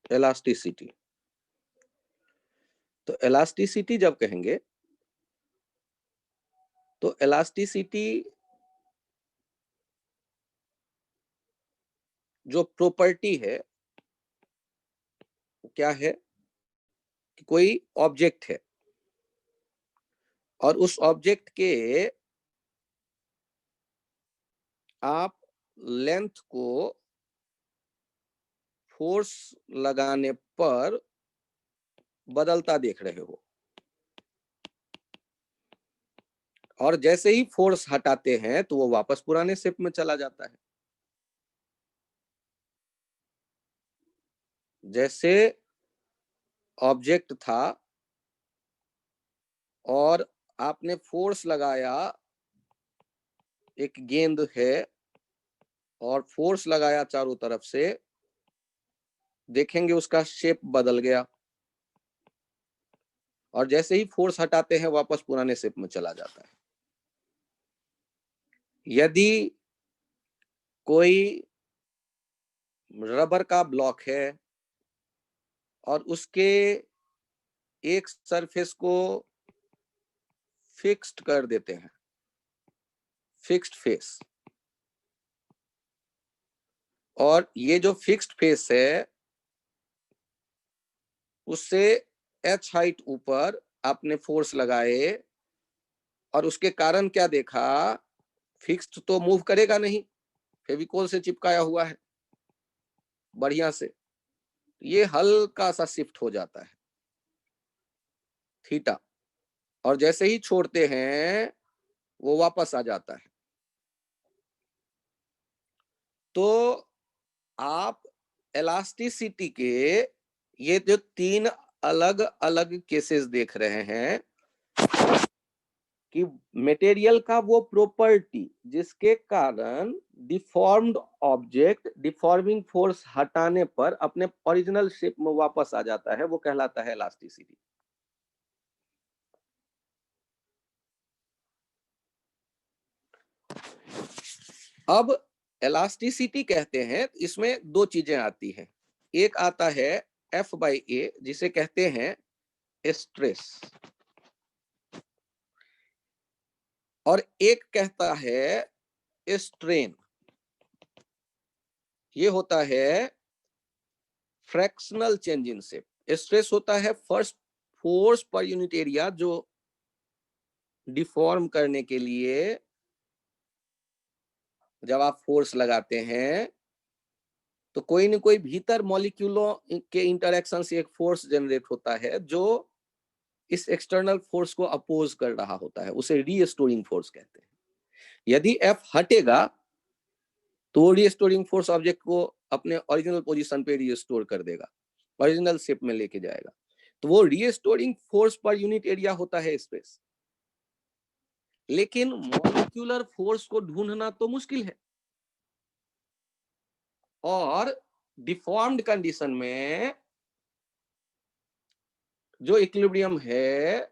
Elasticity. तो elasticity जब कहेंगे तो इलास्टिसिटी जो प्रॉपर्टी है क्या है कि कोई ऑब्जेक्ट है और उस ऑब्जेक्ट के आप लेंथ को फोर्स लगाने पर बदलता देख रहे हो, और जैसे ही फोर्स हटाते हैं तो वो वापस पुराने शेप में चला जाता है। जैसे ऑब्जेक्ट था और आपने फोर्स लगाया, एक गेंद है और फोर्स लगाया चारों तरफ से, देखेंगे उसका शेप बदल गया, और जैसे ही फोर्स हटाते हैं वापस पुराने शेप में चला जाता है। यदि कोई रबर का ब्लॉक है और उसके एक सरफेस को फिक्स्ड कर देते हैं, फिक्स्ड फेस, और ये जो फिक्स्ड फेस है उससे h हाइट ऊपर आपने फोर्स लगाए, और उसके कारण क्या देखा, फिक्स्ड तो मूव करेगा नहीं, फेविकोल से चिपकाया हुआ है बढ़िया से, ये हल्का सा शिफ्ट हो जाता है थीटा, और जैसे ही छोड़ते हैं वो वापस आ जाता है। तो आप इलास्टिसिटी के ये जो तीन अलग अलग केसेस देख रहे हैं कि मटेरियल का वो प्रॉपर्टी जिसके कारण डिफॉर्म्ड ऑब्जेक्ट डिफॉर्मिंग फोर्स हटाने पर अपने ओरिजिनल शेप में वापस आ जाता है, वो कहलाता है इलास्टिसिटी। अब इलास्टिसिटी कहते हैं, इसमें दो चीजें आती हैं, एक आता है F/A जिसे कहते हैं स्ट्रेस, और एक कहता है स्ट्रेन। ये होता है fractional change in shape. Stress होता है first force per unit area जो डिफॉर्म करने के लिए जब आप फोर्स लगाते हैं तो कोई न कोई भीतर मॉलिक्यूलों के इंटरेक्शन से एक फोर्स जनरेट होता है जो इस एक्सटर्नल फोर्स को अपोज कर रहा होता है, उसे रीस्टोरिंग फोर्स कहते हैं। यदि F हटेगा तो वो रीस्टोरिंग फोर्स ऑब्जेक्ट को अपने ओरिजिनल पोजीशन पे रीस्टोर कर देगा, ओरिजिनल शेप में लेके जाएगा। तो वो restoring force per unit area होता है स्पेस। लेकिन मॉलिक्यूलर फोर्स को ढूंढना तो मुश्किल है, और डिफॉर्म्ड कंडीशन में जो इक्विलिब्रियम है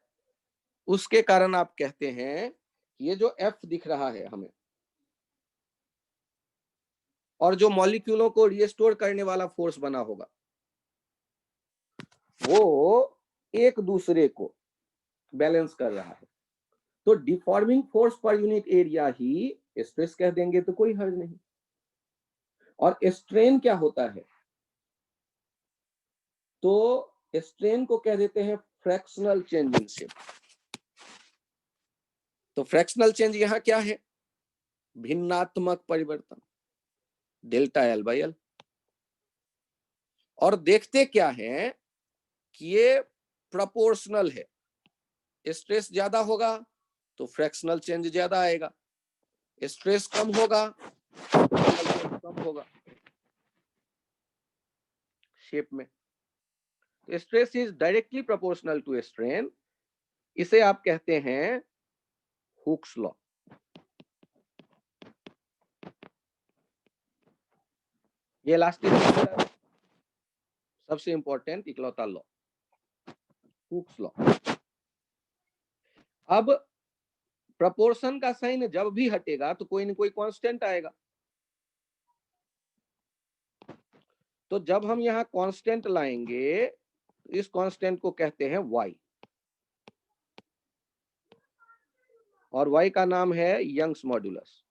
उसके कारण आप कहते हैं ये जो F दिख रहा है हमें, और जो मॉलिक्यूलों को रिस्टोर करने वाला फोर्स बना होगा, वो एक दूसरे को बैलेंस कर रहा है। तो deforming force per unit area ही स्ट्रेस कह देंगे तो कोई हर्ज नहीं। और स्ट्रेन क्या होता है, तो स्ट्रेन को कह देते हैं फ्रैक्शनल चेंज इन शेप। तो फ्रैक्शनल चेंज यहां क्या है, भिन्नात्मक परिवर्तन, डेल्टा L/L। और देखते क्या है कि ये प्रोपोर्शनल है, स्ट्रेस ज्यादा होगा तो फ्रैक्शनल चेंज ज्यादा आएगा, स्ट्रेस कम होगा कम होगा शेप में। तो stress is directly proportional to strain, इसे आप कहते हैं हुक्स लॉ। ये इलास्टिसिटी सबसे इंपॉर्टेंट इकलौता लॉ, हुक्स लॉ। अब प्रोपोर्शन का साइन जब भी हटेगा तो कोई ना कोई कांस्टेंट आएगा। तो जब हम यहाँ कांस्टेंट लाएंगे, इस कांस्टेंट को कहते हैं y, और y का नाम है यंग्स मॉड्यूलस।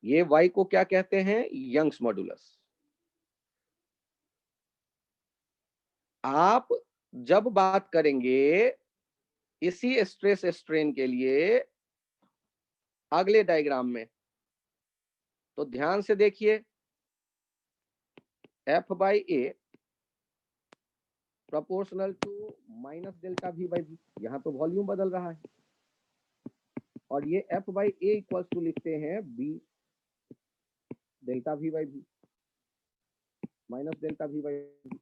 ये y को क्या कहते हैं? Young's modulus. आप जब बात करेंगे इसी स्ट्रेस स्ट्रेन के लिए अगले डायग्राम में, तो ध्यान से देखिए, F/A proportional to minus delta V/V, यहाँ तो वॉल्यूम बदल रहा है, और ये F/A इक्वल टू लिखते हैं B delta V/V minus delta V/V।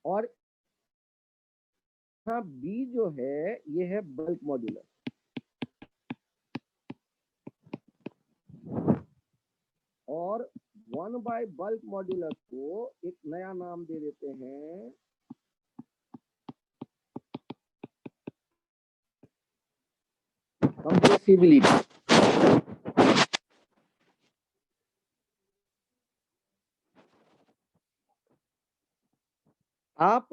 और हाँ, B जो है ये है बल्क मॉड्यूलस, और 1/, बल्क मॉड्यूलस को एक नया नाम दे देते हैं कंप्रेसिबिलिटी। आप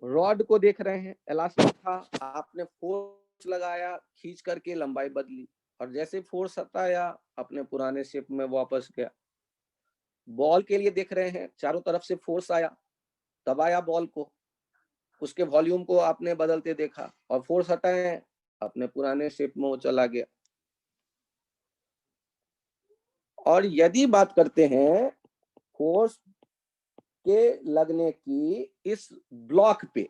रॉड को देख रहे हैं, इलास्टिक था, आपने फोर्स लगाया, खींच करके लंबाई बदली, और जैसे फोर्स हटाया अपने पुराने शेप में वापस गया। बॉल के लिए देख रहे हैं, चारों तरफ से फोर्स आया, दबाया बॉल को, उसके वॉल्यूम को आपने बदलते देखा, और फोर्स हटाए अपने पुराने शेप में वो चला गया। और यदि बात करते हैं फोर्स के लगने की इस ब्लॉक पे,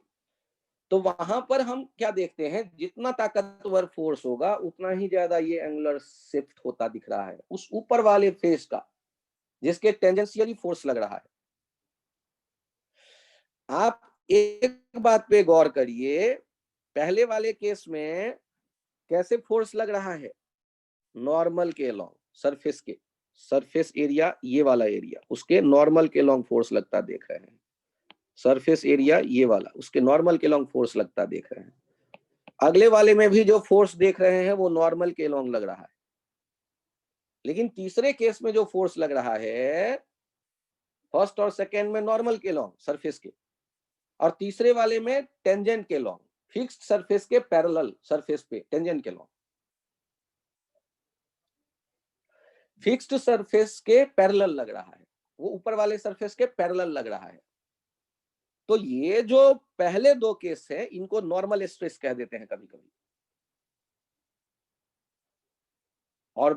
तो वहां पर हम क्या देखते हैं, जितना ताकतवर फोर्स होगा उतना ही ज्यादा ये एंगुलर शिफ्ट होता दिख रहा है उस ऊपर वाले फेस का, जिसके टेंजेंशियली फोर्स लग रहा है। आप एक बात पे गौर करिए, पहले वाले केस में कैसे फोर्स लग रहा है? नॉर्मल के लॉन्ग सरफेस के, सरफेस एरिया ये वाला एरिया, उसके नॉर्मल के लॉन्ग फोर्स लगता देख रहे हैं। सरफेस एरिया ये वाला, उसके नॉर्मल के लॉन्ग फोर्स लगता देख रहे हैं। अगले वाले में भी जो फोर्स देख रहे हैं वो नॉर्मल के लॉन्ग लग रहा है, लेकिन तीसरे केस में जो फोर्स लग रहा है, फर्स्ट और सेकेंड में नॉर्मल के लॉन्ग सरफेस के, और तीसरे वाले में टेंजेंट के लॉन्ग, फिक्स्ड सरफेस के पैरेलल सरफेस पे टेंजेंट के लॉन्ग, फिक्स्ड सरफेस के पैरेलल लग रहा है, वो ऊपर वाले सरफेस के पैरेलल लग रहा है। तो ये जो पहले दो केस है इनको नॉर्मल स्ट्रेस कह देते हैं कभी कभी, और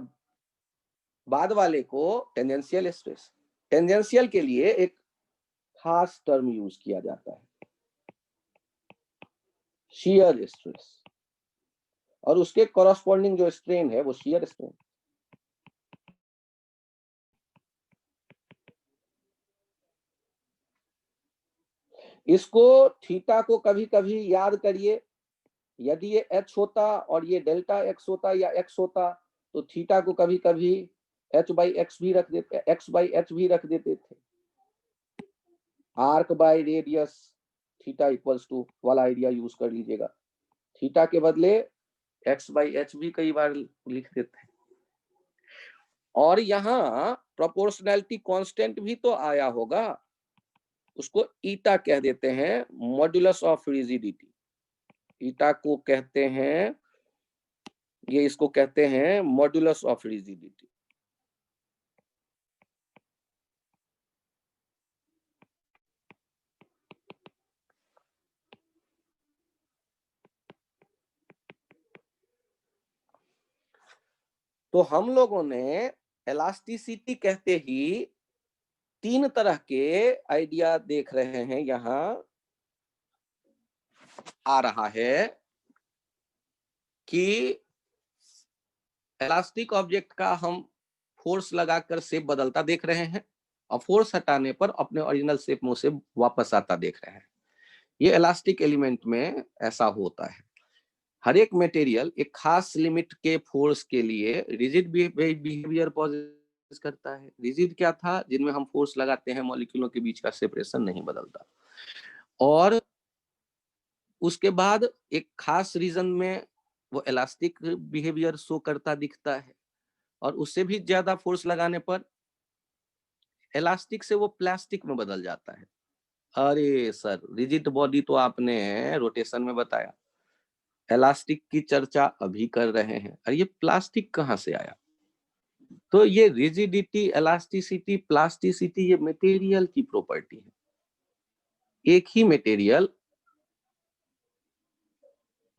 बाद वाले को टेंजेंशियल स्ट्रेस। टेंजेंशियल के लिए एक खास टर्म यूज किया जाता है, शियर स्ट्रेस, और उसके कॉरस्पॉन्डिंग जो स्ट्रेन है वो शियर स्ट्रेन। इसको थीटा को कभी कभी याद करिए, यदि ये एच होता और ये डेल्टा एक्स होता या एक्स होता, तो थीटा को कभी कभी h/x भी रख देते, x/h भी रख देते थे। Arc by radius theta equals to वाला आइडिया यूज कर लीजिएगा, थीटा के बदले x/h भी कई बार लिख देते हैं। और यहाँ प्रोपोर्शनैलिटी कांस्टेंट भी तो आया होगा, उसको ईटा कह देते हैं, मॉड्यूलस ऑफ रिजिडिटी। ईटा को कहते हैं, ये इसको कहते हैं मॉड्यूलस ऑफ रिजिडिटी। तो हम लोगों ने इलास्टिसिटी कहते ही तीन तरह के आइडिया देख रहे हैं, यहां आ रहा है कि इलास्टिक ऑब्जेक्ट का हम फोर्स लगाकर शेप बदलता देख रहे हैं, और फोर्स हटाने पर अपने ओरिजिनल शेप में से वापस आता देख रहे हैं। ये इलास्टिक एलिमेंट में ऐसा होता है। हर एक मटेरियल एक खास लिमिट के फोर्स के लिए रिजिड बिहेवियर पॉजेस करता है। रिजिड क्या था? जिनमें हम फोर्स लगाते हैं मॉलिक्यूलों के बीच का सेपरेशन नहीं बदलता। और उसके बाद एक खास रीजन में वो इलास्टिक बिहेवियर शो करता दिखता है, और उससे भी ज्यादा फोर्स लगाने पर इलास्टिक से वो प्लास्टिक में बदल जाता है। अरे सर, रिजिड बॉडी तो आपने रोटेशन में बताया, इलास्टिक की चर्चा अभी कर रहे हैं, और ये प्लास्टिक कहाँ से आया? तो ये रिजिडिटी, इलास्टिसिटी, प्लास्टिसिटी, ये मटेरियल की प्रॉपर्टी है। एक ही मटेरियल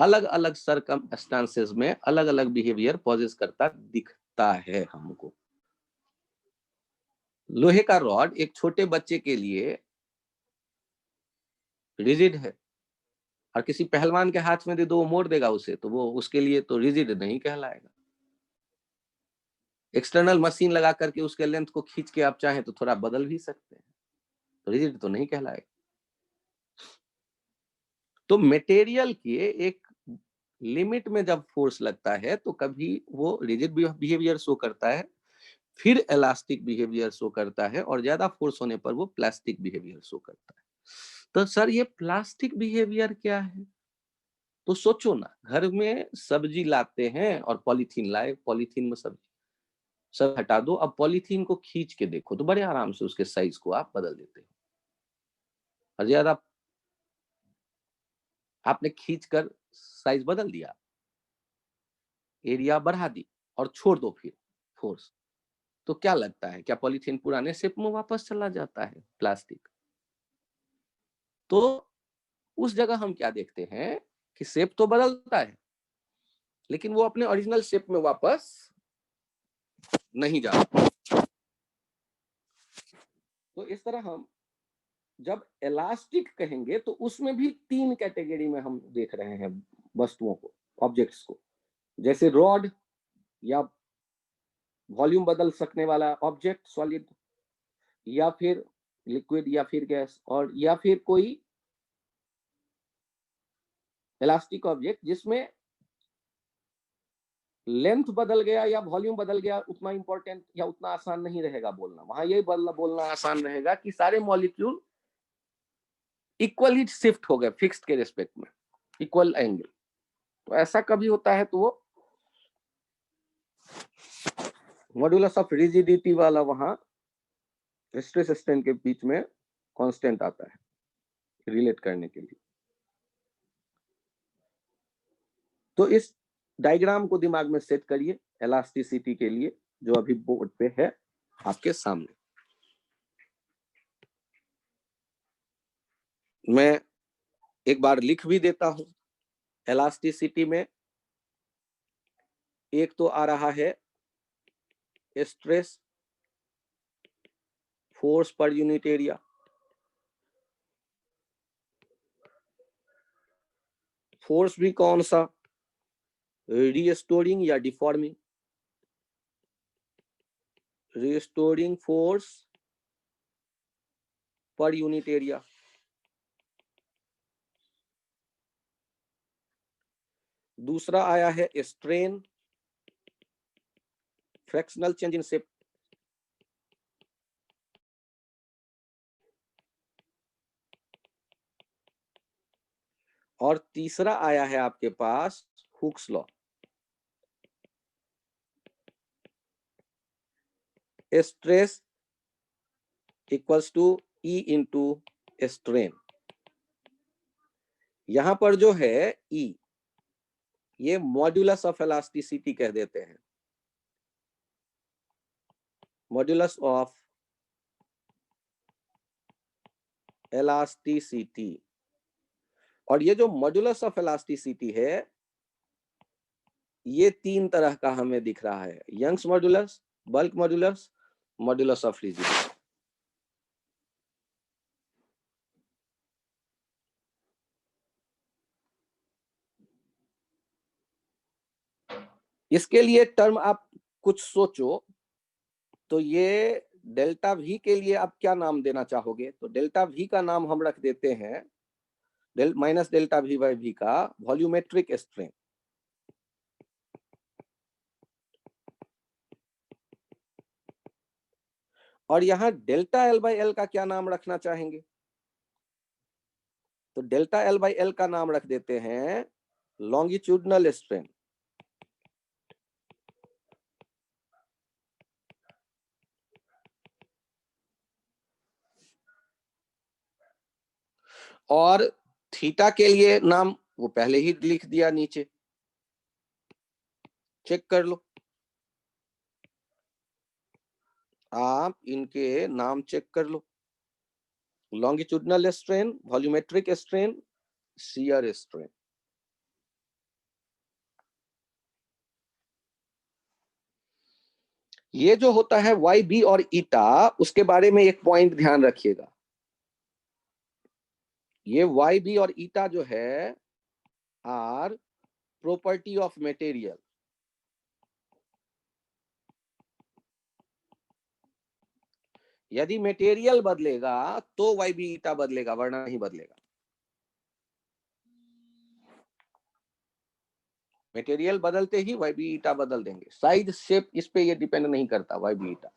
अलग अलग सर्कमस्टांसेस में अलग अलग बिहेवियर पॉजेस करता दिखता है हमको। लोहे का रॉड एक छोटे बच्चे के लिए रिजिड है, और किसी पहलवान के हाथ में दे दो, वो मोड़ देगा उसे, तो वो उसके लिए तो रिजिड नहीं कहलाएगा। एक्सटर्नल मशीन लगा करके उसके लेंथ को खींच के आप चाहें तो थोड़ा बदल भी सकते हैं, तो रिजिड तो नहीं कहलाएगा। तो मटेरियल के एक लिमिट में जब फोर्स लगता है तो कभी वो रिजिड बिहेवियर शो करता है, फिर इलास्टिक बिहेवियर शो करता है, और ज्यादा फोर्स होने पर वो प्लास्टिक बिहेवियर शो करता है। तो सर ये प्लास्टिक बिहेवियर क्या है? तो सोचो ना, घर में सब्जी लाते हैं और पॉलीथीन लाए, पॉलीथीन में सब्जी सब हटा दो, अब पॉलीथीन को खींच के देखो तो बड़े आराम से उसके साइज को आप बदल देते हो। और ज्यादा आपने खींच कर साइज बदल दिया, एरिया बढ़ा दी, और छोड़ दो फिर फोर्स, तो क्या लगता है, क्या पॉलीथीन पुराने शेप में वापस चला जाता है प्लास्टिक? तो उस जगह हम क्या देखते हैं कि शेप तो बदलता है, लेकिन वो अपने ओरिजिनल शेप में वापस नहीं जाता। तो इस तरह हम जब इलास्टिक कहेंगे तो उसमें भी तीन कैटेगरी में हम देख रहे हैं वस्तुओं को, ऑब्जेक्ट्स को, जैसे रॉड या वॉल्यूम बदल सकने वाला ऑब्जेक्ट सॉलिड, या फिर लिक्विड, या फिर गैस, और या फिर कोई इलास्टिक ऑब्जेक्ट जिसमें लेंथ बदल गया या वॉल्यूम बदल गया, उतना इंपॉर्टेंट या उतना आसान नहीं रहेगा बोलना। वहां यही बोलना आसान रहेगा कि सारे मॉलिक्यूल इक्वली शिफ्ट हो गए फिक्स्ड के रिस्पेक्ट में, इक्वल एंगल। तो ऐसा कभी होता है तो वो मॉड्यूलस ऑफ रिजिडिटी वाला वहां स्ट्रेस स्ट्रेन के बीच में कांस्टेंट आता है रिलेट करने के लिए। तो इस डायग्राम को दिमाग में सेट करिए इलास्टिसिटी के लिए, जो अभी बोर्ड पे है आपके सामने। मैं एक बार लिख भी देता हूं। इलास्टिसिटी में एक तो आ रहा है stress force per unit area, force भी कौन सा, रीस्टोरिंग या deforming, restoring force per unit area. दूसरा आया है strain, fractional change in shape, और तीसरा आया है आपके पास Hooke's law, stress equals to E into strain. यहां पर जो है ई, ये मॉड्यूलस ऑफ इलास्टिसिटी कह देते हैं, मॉड्यूलस ऑफ इलास्टिसिटी। और ये जो मॉड्यूलस ऑफ इलास्टिसिटी है, ये तीन तरह का हमें दिख रहा है, Young's modulus, bulk modulus, modulus of rigidity. इसके लिए टर्म आप कुछ सोचो, तो ये डेल्टा वी के लिए आप क्या नाम देना चाहोगे? तो डेल्टा वी का नाम हम रख देते हैं minus delta V by V का वॉल्यूमेट्रिक स्ट्रेन। और यहाँ डेल्टा एल बाई एल का क्या नाम रखना चाहेंगे? तो डेल्टा एल बाई एल का नाम रख देते हैं लॉन्गिट्यूडनल स्ट्रेन। और थीटा के लिए नाम वो पहले ही लिख दिया नीचे, चेक कर लो, आप इनके नाम चेक कर लो, longitudinal strain, volumetric strain, shear strain. ये जो होता है वाई बी और ईटा, उसके बारे में एक पॉइंट ध्यान रखिएगा, ये वाई बी और ईटा जो है आर प्रॉपर्टी ऑफ मटेरियल। यदि मटेरियल बदलेगा तो वाई बी ईटा बदलेगा, वरना नहीं बदलेगा। मटेरियल बदलते ही वाई बी ईटा बदल देंगे, साइज शेप इस पे ये डिपेंड नहीं करता वाई बी ईटा।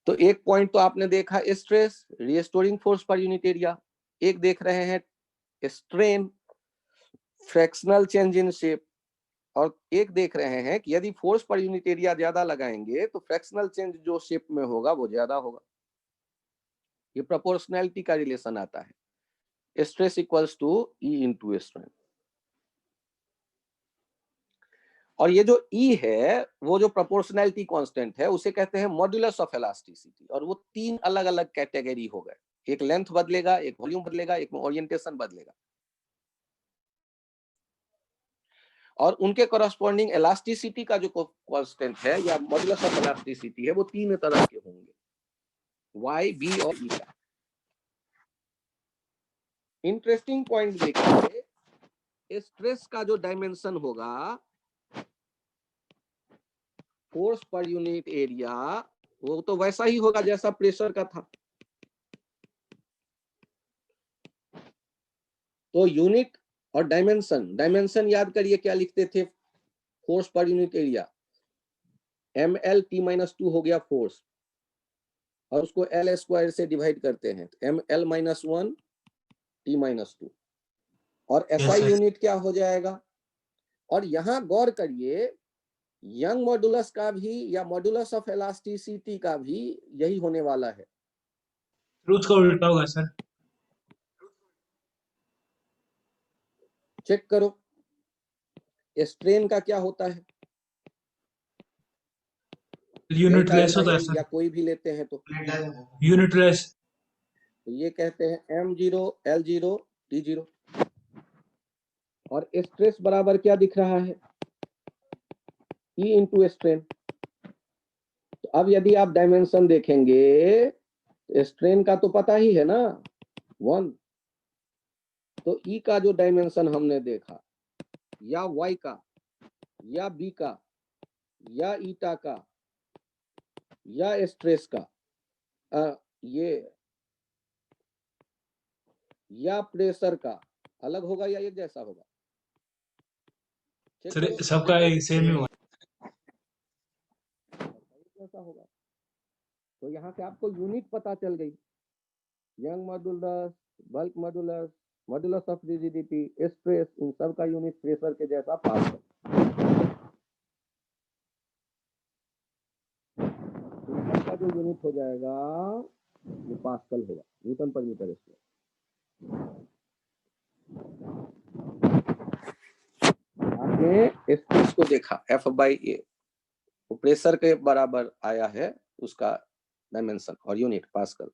तो एक पॉइंट तो आपने देखा stress, restoring force per unit area, एक देख रहे हैं strain, fractional change in shape, और एक देख रहे हैं कि यदि फोर्स पर यूनिट एरिया ज्यादा लगाएंगे तो फ्रैक्शनल चेंज जो शेप में होगा वो ज्यादा होगा। ये प्रोपोर्शनैलिटी का रिलेशन आता है, stress equals to E into strain. और ये जो ई है वो जो प्रोपोर्शनैलिटी कांस्टेंट है उसे कहते हैं मॉड्यूलस ऑफ इलास्टिसिटी, और वो तीन अलग अलग कैटेगरी हो गए, एक लेंथ बदलेगा, एक वॉल्यूम बदलेगा, एक में ओरिएंटेशन बदलेगा, और उनके कॉरस्पॉन्डिंग इलास्टिसिटी का जो कांस्टेंट है या मॉड्यूलस ऑफ इलास्टिसिटी है वो तीन तरह के होंगे, वाई बी और ई का। इंटरेस्टिंग पॉइंट देखिए, स्ट्रेस का जो डायमेंशन होगा फोर्स पर यूनिट एरिया, वो तो वैसा ही होगा जैसा प्रेशर का था। तो यूनिट और डायमेंशन, डायमेंशन याद करिए क्या लिखते थे force per unit area, M L T minus two हो गया फोर्स, और उसको एल स्क्वायर से डिवाइड करते हैं, M L minus one T minus two, और एसआई यूनिट क्या हो जाएगा। और यहां गौर करिए यंग मॉडुलस का भी या मॉडुलस ऑफ इलास्टिसिटी का भी यही होने वाला है। उसका उल्टा होगा सर, चेक करो स्ट्रेन का क्या होता है, यूनिट लेस होता है सर, या कोई भी लेते हैं तो यूनिट लेस। तो ये कहते हैं M zero L zero T zero, और स्ट्रेस बराबर क्या दिख रहा है, ई इंटू स्ट्रेन। तो अब यदि आप डायमेंशन देखेंगे स्ट्रेन का तो पता ही है ना, वन, तो ई का जो डायमेंशन हमने देखा, या वाई का, या बी का, या ईटा का, या स्ट्रेस का, ये या प्रेशर का, अलग होगा या एक जैसा होगा, सर सबका एक सेम ही होगा, जैसा होगा। तो यहाँ से आपको यूनिट पता चल गई, Young modulus, bulk modulus, modulus of rigidity, stress, इन सब का यूनिट प्रेशर के जैसा पास्कल। का जो यूनिट हो जाएगा वो पास्कल होगा, न्यूटन पर मीटर स्क्वायर। आपने स्ट्रेस को देखा एफ बाई ए, वो प्रेशर के बराबर आया है उसका डायमेंशन और यूनिट पास्कल।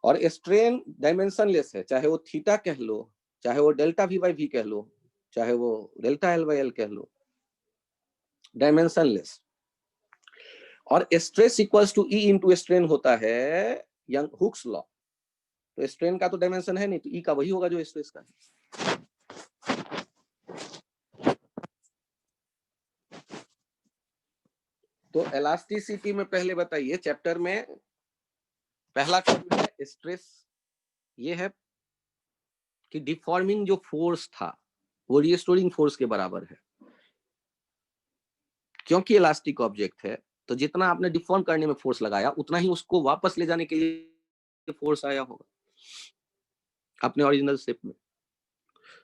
और स्ट्रेन डायमेंशनलेस है, चाहे वो थीटा कह लो, चाहे वो डेल्टा वी बाई वी कह लो, चाहे वो डेल्टा एल बाई एल कह लो, डायमेंशनलेस। और stress equals to E into strain होता है यंग हुक्स लॉ। तो स्ट्रेन का तो डायमेंशन है नहीं, तो ई का वही होगा जो स्ट्रेस का है। तो इलास्टिसिटी में पहले बताइए, चैप्टर में पहला टर्म है स्ट्रेस, ये है कि डिफॉर्मिंग जो फोर्स था वो रिस्टोरिंग फोर्स के बराबर है, क्योंकि इलास्टिक ऑब्जेक्ट है तो जितना आपने डिफॉर्म करने में फोर्स लगाया उतना ही उसको वापस ले जाने के लिए फोर्स आया होगा अपने ओरिजिनल शेप में।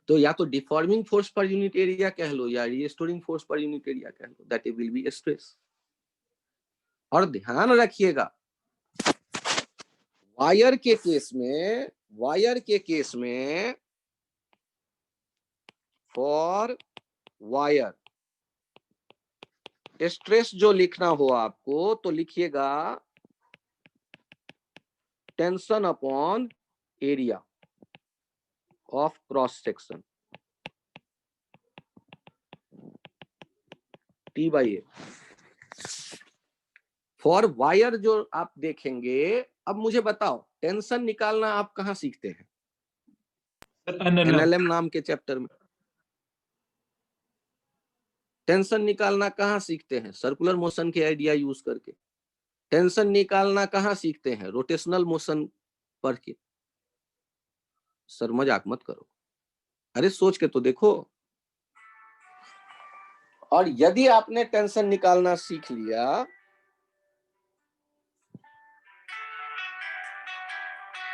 तो या तो deforming force per unit area कह लो या restoring force per unit area कह लो, दैट विल बी स्ट्रेस। और ध्यान रखिएगा वायर के केस में फॉर वायर स्ट्रेस जो लिखना हो आपको तो लिखिएगा tension upon area of cross section T/A। For wire जो आप देखेंगे, अब मुझे बताओ टेंशन निकालना आप कहां सीखते हैं? एनएलएम नाम के चैप्टर में। टेंशन निकालना कहां सीखते हैं? सर्कुलर मोशन के आइडिया यूज करके। टेंशन निकालना कहां सीखते हैं? रोटेशनल मोशन पढ़ के। सर मजाक मत करो, अरे सोच के तो देखो। और यदि आपने टेंशन निकालना सीख लिया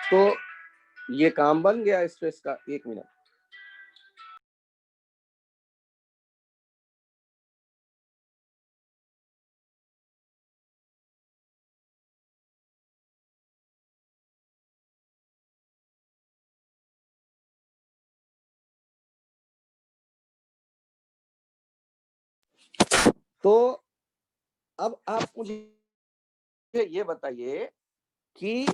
तो ये काम बन गया स्ट्रेस का। 1 मिनट। तो अब आप मुझे ये बताइए कि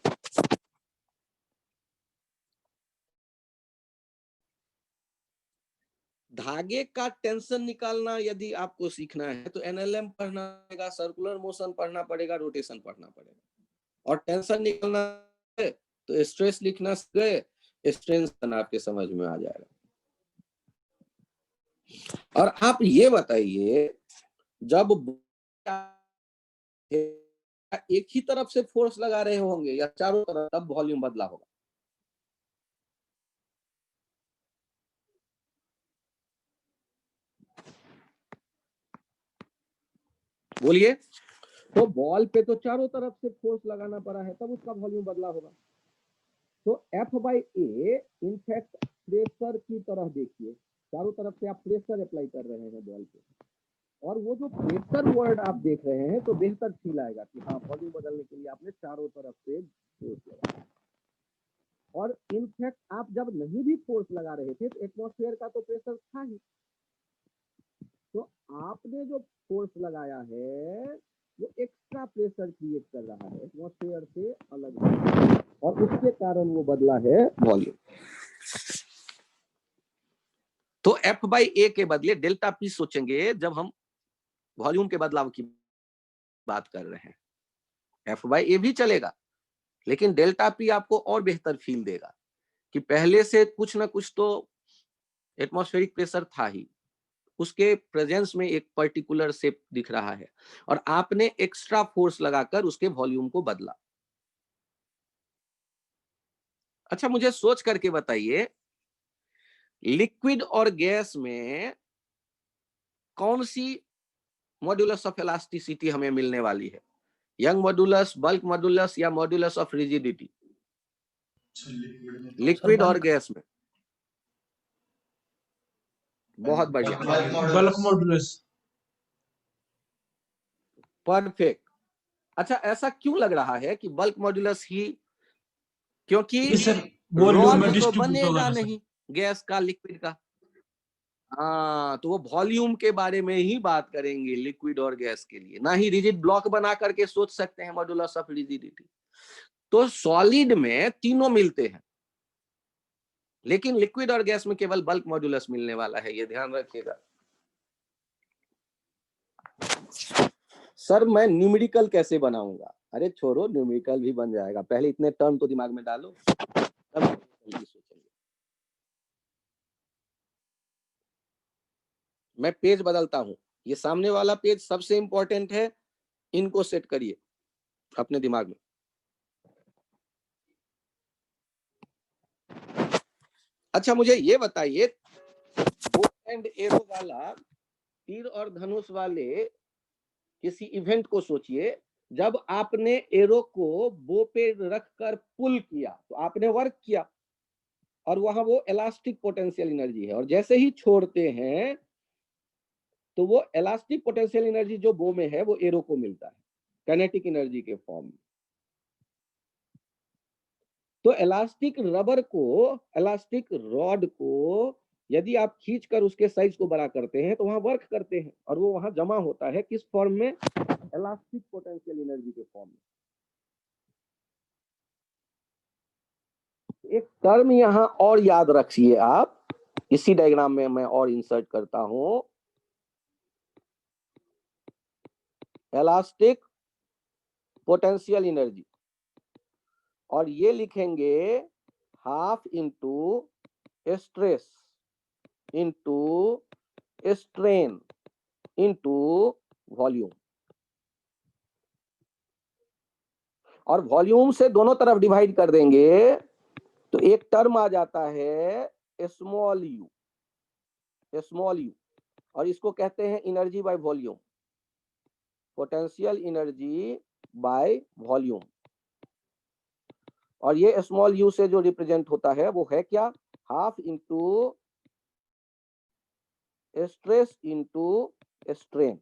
धागे का टेंशन निकालना यदि आपको सीखना है तो एनएलएम पढ़ना पड़ेगा, सर्कुलर मोशन पढ़ना पड़ेगा, रोटेशन पढ़ना पड़ेगा। और टेंशन निकालना है तो स्ट्रेस लिखना गए, स्ट्रेस आपके समझ में आ जाएगा। और आप ये बताइए जब एक ही तरफ से फोर्स लगा रहे होंगे या चारों तरफ, तब वॉल्यूम बदला होगा। बोलिए। तो बॉल पे तो चारों तरफ से फोर्स लगाना पड़ा है, तब उसका वॉल्यूम बदला होगा। तो F/A इनफैक्ट प्रेशर की तरह देखिए, चारों तरफ से आप प्रेशर अप्लाई कर रहे हैं बॉल पे, और वो जो प्रेशर वर्ड आप देख रहे हैं तो बेहतर फील आएगा कि हाँ वॉल्यूम बदलने के लिए आपने चारों तरफ से फोर्स लगाया। और इनफैक्ट आप जब नहीं भी फोर्स लगा रहे थे तो एटमॉस्फेयर का तो प्रेशर था ही, तो आपने जो फोर्स लगाया है वो एक्स्ट्रा प्रेशर क्रिएट कर रहा है, एटमॉस्फेयर से अलग है, और उसके कारण वो बदला है वॉल्यूम। तो F/A के बदले डेल्टा P सोचेंगे जब हम वॉल्यूम के बदलाव की बात कर रहे हैं। F/A भी चलेगा, लेकिन डेल्टा P आपको और बेहतर फील देगा कि पहले से कुछ ना कुछ तो एटमॉस्फेरिक प्रेशर था ही, उसके प्रेजेंस में एक पर्टिकुलर शेप दिख रहा है, और आपने एक्स्ट्रा फोर्स लगाकर उसके वॉल्यूम को बदला। अच्छा मुझे सोच करके बताइए लिक्विड और गैस में कौन सी मॉड्यूलस ऑफ इलास्टिसिटी हमें मिलने वाली है? यंग मॉड्यूलस, बल्क मॉड्यूलस या मॉड्यूलस ऑफ रिजिडिटी? लिक्विड और गैस में। बहुत बढ़िया, बल्क मॉडुलस। परफेक्ट। अच्छा ऐसा क्यों लग रहा है कि बल्क मॉड्यूलस ही? क्योंकि सर वॉल्यूम में रॉड तो डिस्ट्रीब्यूट होगा बनेगा ना सर। नहीं गैस का, लिक्विड का। हाँ तो वो वॉल्यूम के बारे में ही बात करेंगे लिक्विड और गैस के लिए, ना ही रिजिड ब्लॉक बना करके सोच सकते हैं मॉड्यूलस ऑफ रिजिडिटी। तो सॉलिड में तीनों मिलते हैं, लेकिन लिक्विड और गैस में केवल बल्क मॉड्यूलस मिलने वाला है, ये ध्यान रखिएगा। सर मैं न्यूमेरिकल कैसे बनाऊंगा? अरे छोड़ो, न्यूमेरिकल भी बन जाएगा, पहले इतने टर्म तो दिमाग में डालो तब सोचेंगे। मैं पेज बदलता हूं, ये सामने वाला पेज सबसे इंपॉर्टेंट है, इनको सेट करिए अपने दिमाग में। अच्छा मुझे ये बताइए बो एंड एरो वाला, तीर और धनुष वाले किसी इवेंट को सोचिए, जब आपने एरो को बो पे रखकर पुल किया तो आपने वर्क किया और वहां वो इलास्टिक पोटेंशियल एनर्जी है, और जैसे ही छोड़ते हैं तो वो इलास्टिक पोटेंशियल एनर्जी जो बो में है वो एरो को मिलता है काइनेटिक एनर्जी के फॉर्म में। तो इलास्टिक रबर को, इलास्टिक रॉड को यदि आप खींचकर उसके साइज को बड़ा करते हैं तो वहां वर्क करते हैं, और वो वहां जमा होता है किस फॉर्म में? इलास्टिक पोटेंशियल एनर्जी के फॉर्म में। एक टर्म यहां और याद रखिए आप, इसी डायग्राम में मैं और इंसर्ट करता हूं, इलास्टिक पोटेंशियल एनर्जी, और ये लिखेंगे half into stress into strain into volume, और वॉल्यूम से दोनों तरफ डिवाइड कर देंगे तो एक टर्म आ जाता है स्मॉल यू, स्मॉल यू, और इसको कहते हैं energy by volume, potential energy by volume. और ये स्मॉल यू से जो रिप्रेजेंट होता है वो है क्या? Half into stress into strain.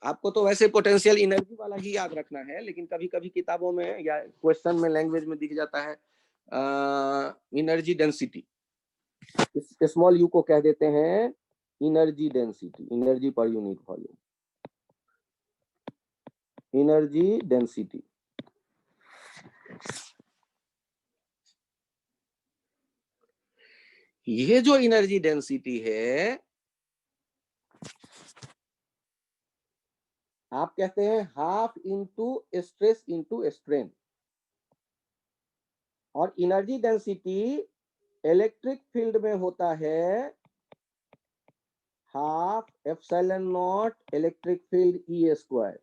आपको तो वैसे पोटेंशियल एनर्जी वाला ही याद रखना है, लेकिन कभी कभी किताबों में या क्वेश्चन में लैंग्वेज में दिख जाता है एनर्जी डेंसिटी। स्मॉल यू को कह देते हैं energy density, energy per unit volume, energy density. ये जो एनर्जी डेंसिटी है आप कहते हैं half into stress into strain, और एनर्जी डेंसिटी इलेक्ट्रिक फील्ड में होता है half epsilon naught electric field E square,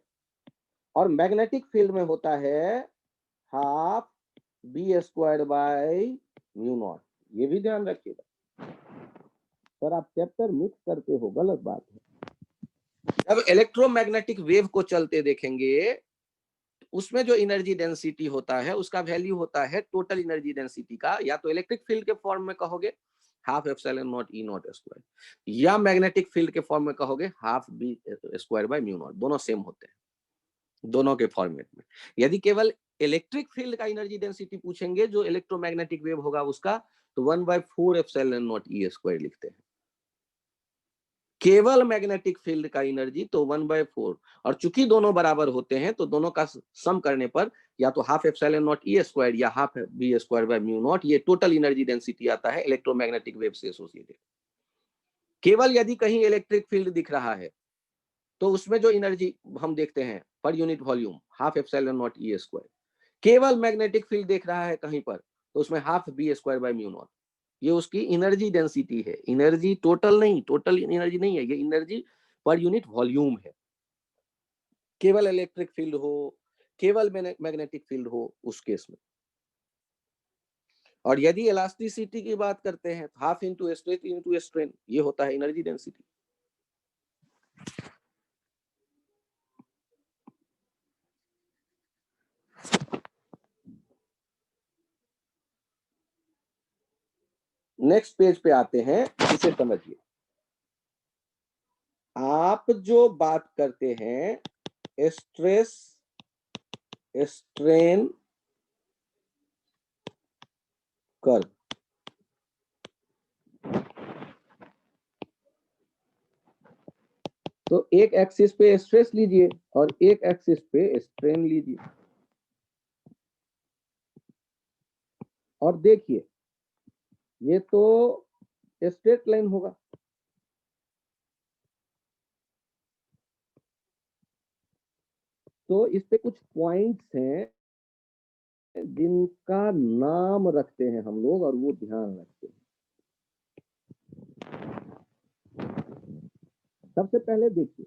और मैग्नेटिक फील्ड में होता है half B square by mu naught. ये भी ध्यान रखिएगा सर, आप चैप्टर मिक्स करते हो, गलत बात है। जब इलेक्ट्रोमैग्नेटिक वेव को चलते देखेंगे उसमें जो एनर्जी डेंसिटी होता है उसका वैल्यू होता है टोटल एनर्जी डेंसिटी का, या तो इलेक्ट्रिक फील्ड के फॉर्म में कहोगे half epsilon naught E naught square, या मैग्नेटिक फील्ड के फॉर्म में कहोगे half B square by mu naught. दोनों सेम होते हैं दोनों के फॉर्मेट में। यदि केवल इलेक्ट्रिक फील्ड का एनर्जी डेंसिटी पूछेंगे जो इलेक्ट्रोमैग्नेटिक वेव होगा उसका, तो 1/4 एप्सिलॉन नॉट ई स्क्वायर लिखते हैं। केवल मैग्नेटिक फील्ड का एनर्जी तो 1/4, और चूंकि दोनों बराबर होते हैं तो दोनों का सम करने पर या तो half epsilon naught E square या half B square by mu naught, ये टोटल एनर्जी डेंसिटी आता है इलेक्ट्रोमैग्नेटिक वेव से एसोसिएटेड। केवल यदि कहीं इलेक्ट्रिक फील्ड दिख रहा है तो उसमें जो एनर्जी हम देखते हैं per unit volume half epsilon naught E square. केवल मैग्नेटिक फील्ड देख रहा है कहीं पर तो उसमें half B square by mu naught. ये उसकी एनर्जी डेंसिटी है, एनर्जी टोटल नहीं, टोटल एनर्जी नहीं है, ये एनर्जी पर यूनिट वॉल्यूम है। केवल इलेक्ट्रिक फील्ड हो, केवल मैग्नेटिक फील्ड हो उस केस में। और यदि इलास्टिसिटी की बात करते हैं half into stress into strain, ये होता है एनर्जी डेंसिटी। नेक्स्ट पेज पे आते हैं, इसे समझिए। आप जो बात करते हैं स्ट्रेस स्ट्रेन कर्व, तो एक एक्सिस पे स्ट्रेस लीजिए और एक एक्सिस पे स्ट्रेन लीजिए, और देखिए ये तो स्ट्रेट लाइन होगा, तो इस पे कुछ पॉइंट्स हैं जिनका नाम रखते हैं हम लोग और वो ध्यान रखते हैं। सबसे पहले देखिए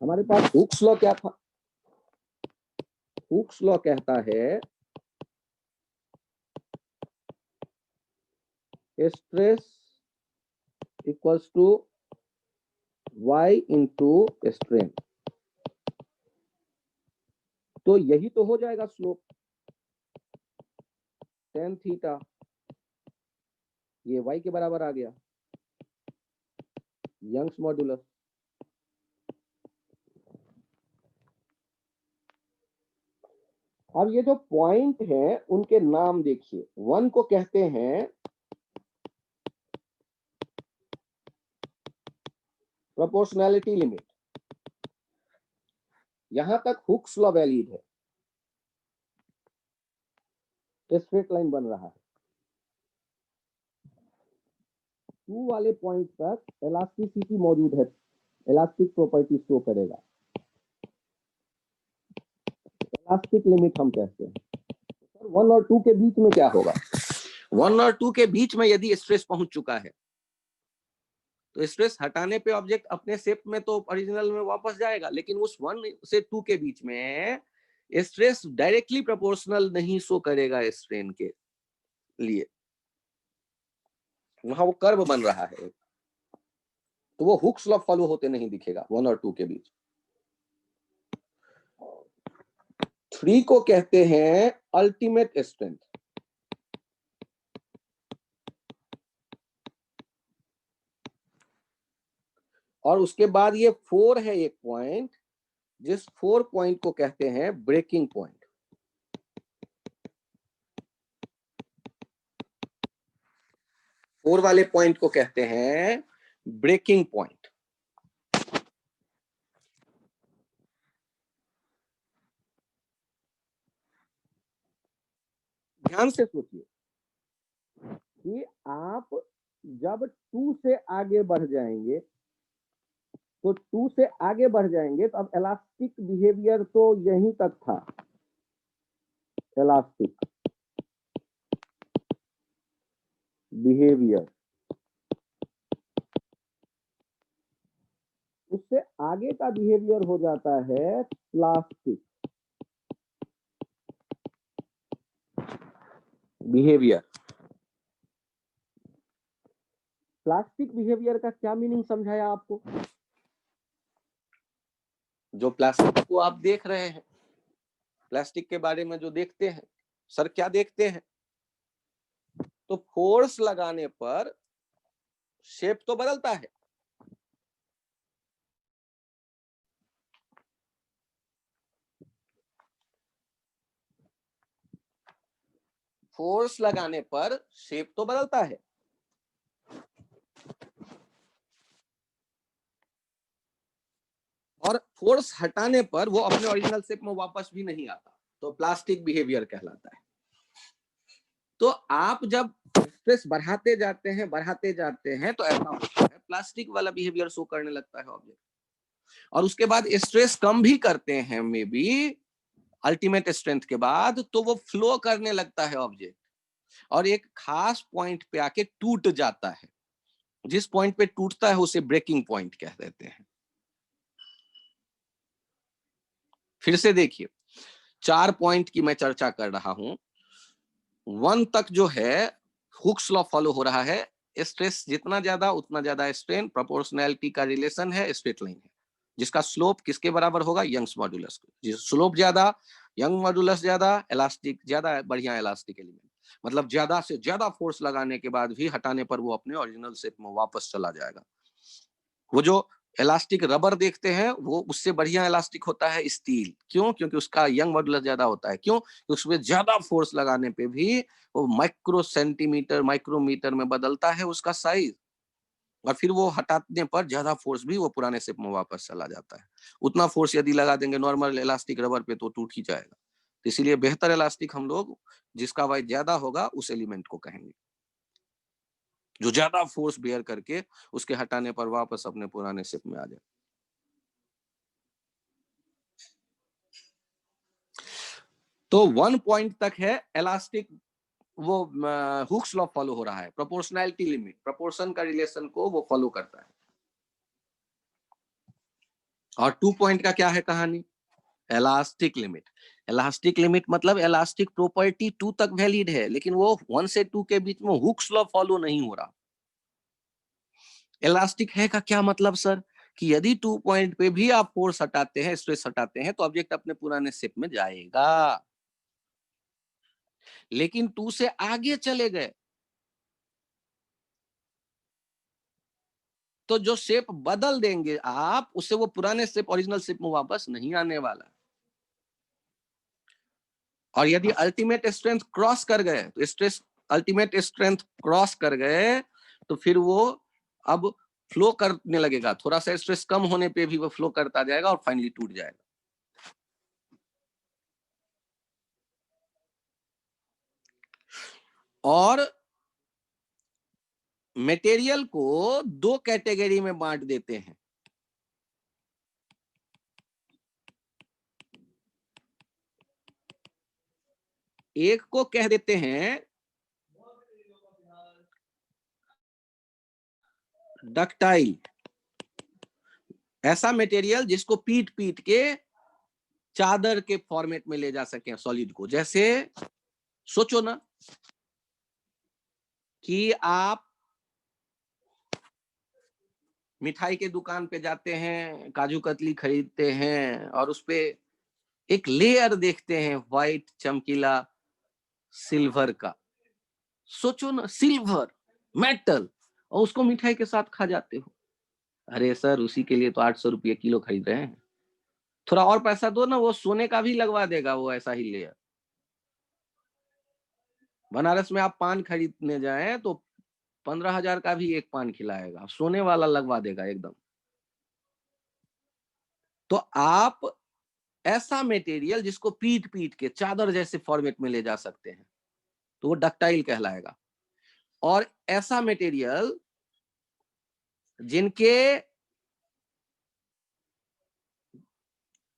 हमारे पास हुक्स लॉ क्या था? हुक्स लॉ कहता है stress equals to y into strain. तो यही तो हो जाएगा स्लोप, tan थीटा, ये y के बराबर आ गया, यंग्स मॉड्यूलस। अब ये जो पॉइंट है उनके नाम देखिए, 1 को कहते हैं प्रोपोर्शनैलिटी लिमिट, यहां तक हुक्स लॉ वैलिड है, स्ट्रेट लाइन बन रहा है। 2 वाले पॉइंट तक इलास्टिसिटी मौजूद है, इलास्टिक प्रॉपर्टी शो करेगा, इलास्टिक लिमिट हम कहते हैं। सर 1 और 2 के बीच में क्या होगा? 1 और 2 के बीच में यदि स्ट्रेस पहुंच चुका है तो स्ट्रेस हटाने पे ऑब्जेक्ट अपने शेप में तो ओरिजिनल में वापस जाएगा, लेकिन उस 1 से 2 के बीच में स्ट्रेस डायरेक्टली प्रोपोर्शनल नहीं शो करेगा स्ट्रेन के लिए, वहां वो कर्व बन रहा है, तो वो हुक्स लॉ फॉलो होते नहीं दिखेगा 1 और 2 के बीच। 3 को कहते हैं अल्टीमेट स्ट्रेंथ, और उसके बाद ये 4 है एक पॉइंट, जिस 4 पॉइंट को कहते हैं ब्रेकिंग पॉइंट। फोर वाले पॉइंट को कहते हैं ब्रेकिंग पॉइंट। ध्यान से सोचिए कि आप जब 2 से आगे बढ़ जाएंगे तो 2 से आगे बढ़ जाएंगे तो अब इलास्टिक बिहेवियर तो यहीं तक था, इलास्टिक बिहेवियर, उससे आगे का बिहेवियर हो जाता है प्लास्टिक बिहेवियर। प्लास्टिक बिहेवियर का क्या मीनिंग समझाया आपको? जो प्लास्टिक को आप देख रहे हैं, प्लास्टिक के बारे में जो देखते हैं, सर क्या देखते हैं? तो फोर्स लगाने पर शेप तो बदलता है, फोर्स लगाने पर शेप तो बदलता है, और फोर्स हटाने पर वो अपने ओरिजिनल शेप में वापस भी नहीं आता, तो प्लास्टिक बिहेवियर कहलाता है। तो आप जब स्ट्रेस बढ़ाते जाते हैं तो ऐसा होता है, प्लास्टिक वाला बिहेवियर शो करने लगता है ऑब्जेक्ट, और उसके बाद स्ट्रेस कम भी करते हैं मे बी अल्टीमेट स्ट्रेंथ के बाद, तो वो फ्लो करने लगता है ऑब्जेक्ट, और एक खास पॉइंट पे आके टूट जाता है। जिस पॉइंट पे टूटता है उसे ब्रेकिंग पॉइंट कह देते हैं। फिर से देखिए, 4 पॉइंट की मैं चर्चा कर रहा हूं। 1 तक जो है हुक्स लॉ फॉलो हो रहा है, स्ट्रेस जितना ज्यादा उतना ज्यादा स्ट्रेन, प्रोपोर्शनैलिटी का रिलेशन है, स्ट्रेट लाइन है, जिसका स्लोप किसके बराबर होगा? Young's modulus. जिस स्लोप ज्यादा, यंग मॉड्यूलस ज्यादा, इलास्टिक ज्यादा, बढ़िया इलास्टिक एलिमेंट, मतलब ज्यादा से ज्यादा फोर्स लगाने के बाद भी हटाने पर वो अपने ओरिजिनल शेप में वापस चला जाएगा। वो जो इलास्टिक रबर देखते हैं वो उससे बढ़िया इलास्टिक होता है स्टील, क्यों? क्योंकि उसका यंग मॉड्यूलस ज्यादा होता है। क्यों? उसमें ज्यादा फोर्स लगाने पे भी वो माइक्रो सेंटीमीटर, माइक्रोमीटर में बदलता है उसका साइज, और फिर वो हटाने पर ज्यादा फोर्स भी वो पुराने शेप में वापस चला जाता है। उतना फोर्स यदि लगा देंगे नॉर्मल इलास्टिक रबर पे तो टूट ही जाएगा। तो इसीलिए बेहतर इलास्टिक हम लोग जिसका वाइज ज्यादा होगा उस एलिमेंट को कहेंगे, जो ज्यादा फोर्स बेयर करके उसके हटाने पर वापस अपने पुराने शेप में आ जाए। तो 1 पॉइंट तक है इलास्टिक, वो हुक्स लॉ फॉलो हो रहा है, प्रोपोर्शनैलिटी लिमिट, प्रोपोर्शन का रिलेशन को वो फॉलो करता है। और 2 पॉइंट का क्या है कहानी? Elastic limit. इलास्टिक लिमिट मतलब इलास्टिक प्रॉपर्टी 2 तक वैलिड है, लेकिन वो 1 से 2 के बीच में हुक्स लॉ फॉलो नहीं हो रहा। इलास्टिक है का क्या मतलब सर? कि यदि 2 पॉइंट पे भी आप फोर्स हटाते हैं, स्ट्रेस हटाते हैं, तो ऑब्जेक्ट अपने पुराने शेप में जाएगा। लेकिन 2 से आगे चले गए तो जो शेप बदल देंगे आप, उससे वो पुराने शेप, ओरिजिनल शेप में वापस नहीं आने वाला। और यदि अल्टीमेट स्ट्रेंथ क्रॉस कर गए, तो स्ट्रेस अल्टीमेट स्ट्रेंथ क्रॉस कर गए, तो फिर वो अब फ्लो करने लगेगा। थोड़ा सा स्ट्रेस कम होने पे भी वो फ्लो करता जाएगा और फाइनली टूट जाएगा। और मटेरियल को 2 कैटेगरी में बांट देते हैं। एक को कह देते हैं डक्टाइल, ऐसा मटेरियल जिसको पीट पीट के चादर के फॉर्मेट में ले जा सके सॉलिड को। जैसे सोचो ना कि आप मिठाई के दुकान पे जाते हैं, काजू कतली खरीदते हैं और उसपे एक लेयर देखते हैं व्हाइट चमकीला सिल्वर का। सोचो ना, सिल्वर मेटल, और उसको मिठाई के साथ खा जाते हो। अरे सर, उसी के लिए तो 800 रुपये किलो खरीद रहे हैं। थोड़ा और पैसा दो ना, वो सोने का भी लगवा देगा वो ऐसा ही लेयर। बनारस में आप पान खरीदने जाएं तो 15,000 का भी एक पान खिलाएगा, सोने वाला लगवा देगा एकदम। तो आप ऐसा मटेरियल जिसको पीट पीट के चादर जैसे फॉर्मेट में ले जा सकते हैं, तो वो डक्टाइल कहलाएगा। और ऐसा मटेरियल जिनके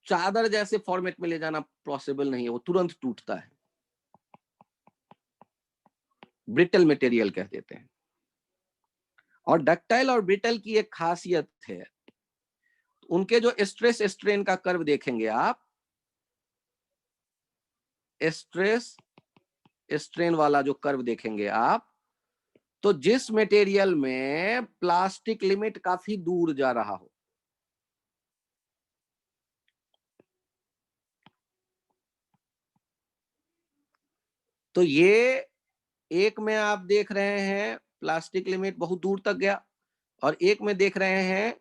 चादर जैसे फॉर्मेट में ले जाना पॉसिबल नहीं है, वो तुरंत टूटता है, ब्रिटल मटेरियल कह देते हैं। और डक्टाइल और ब्रिटल की एक खासियत है, उनके जो स्ट्रेस स्ट्रेन का कर्व देखेंगे आप, स्ट्रेस स्ट्रेन वाला जो कर्व देखेंगे आप, तो जिस मटेरियल में प्लास्टिक लिमिट काफी दूर जा रहा हो, तो ये एक में आप देख रहे हैं प्लास्टिक लिमिट बहुत दूर तक गया, और एक में देख रहे हैं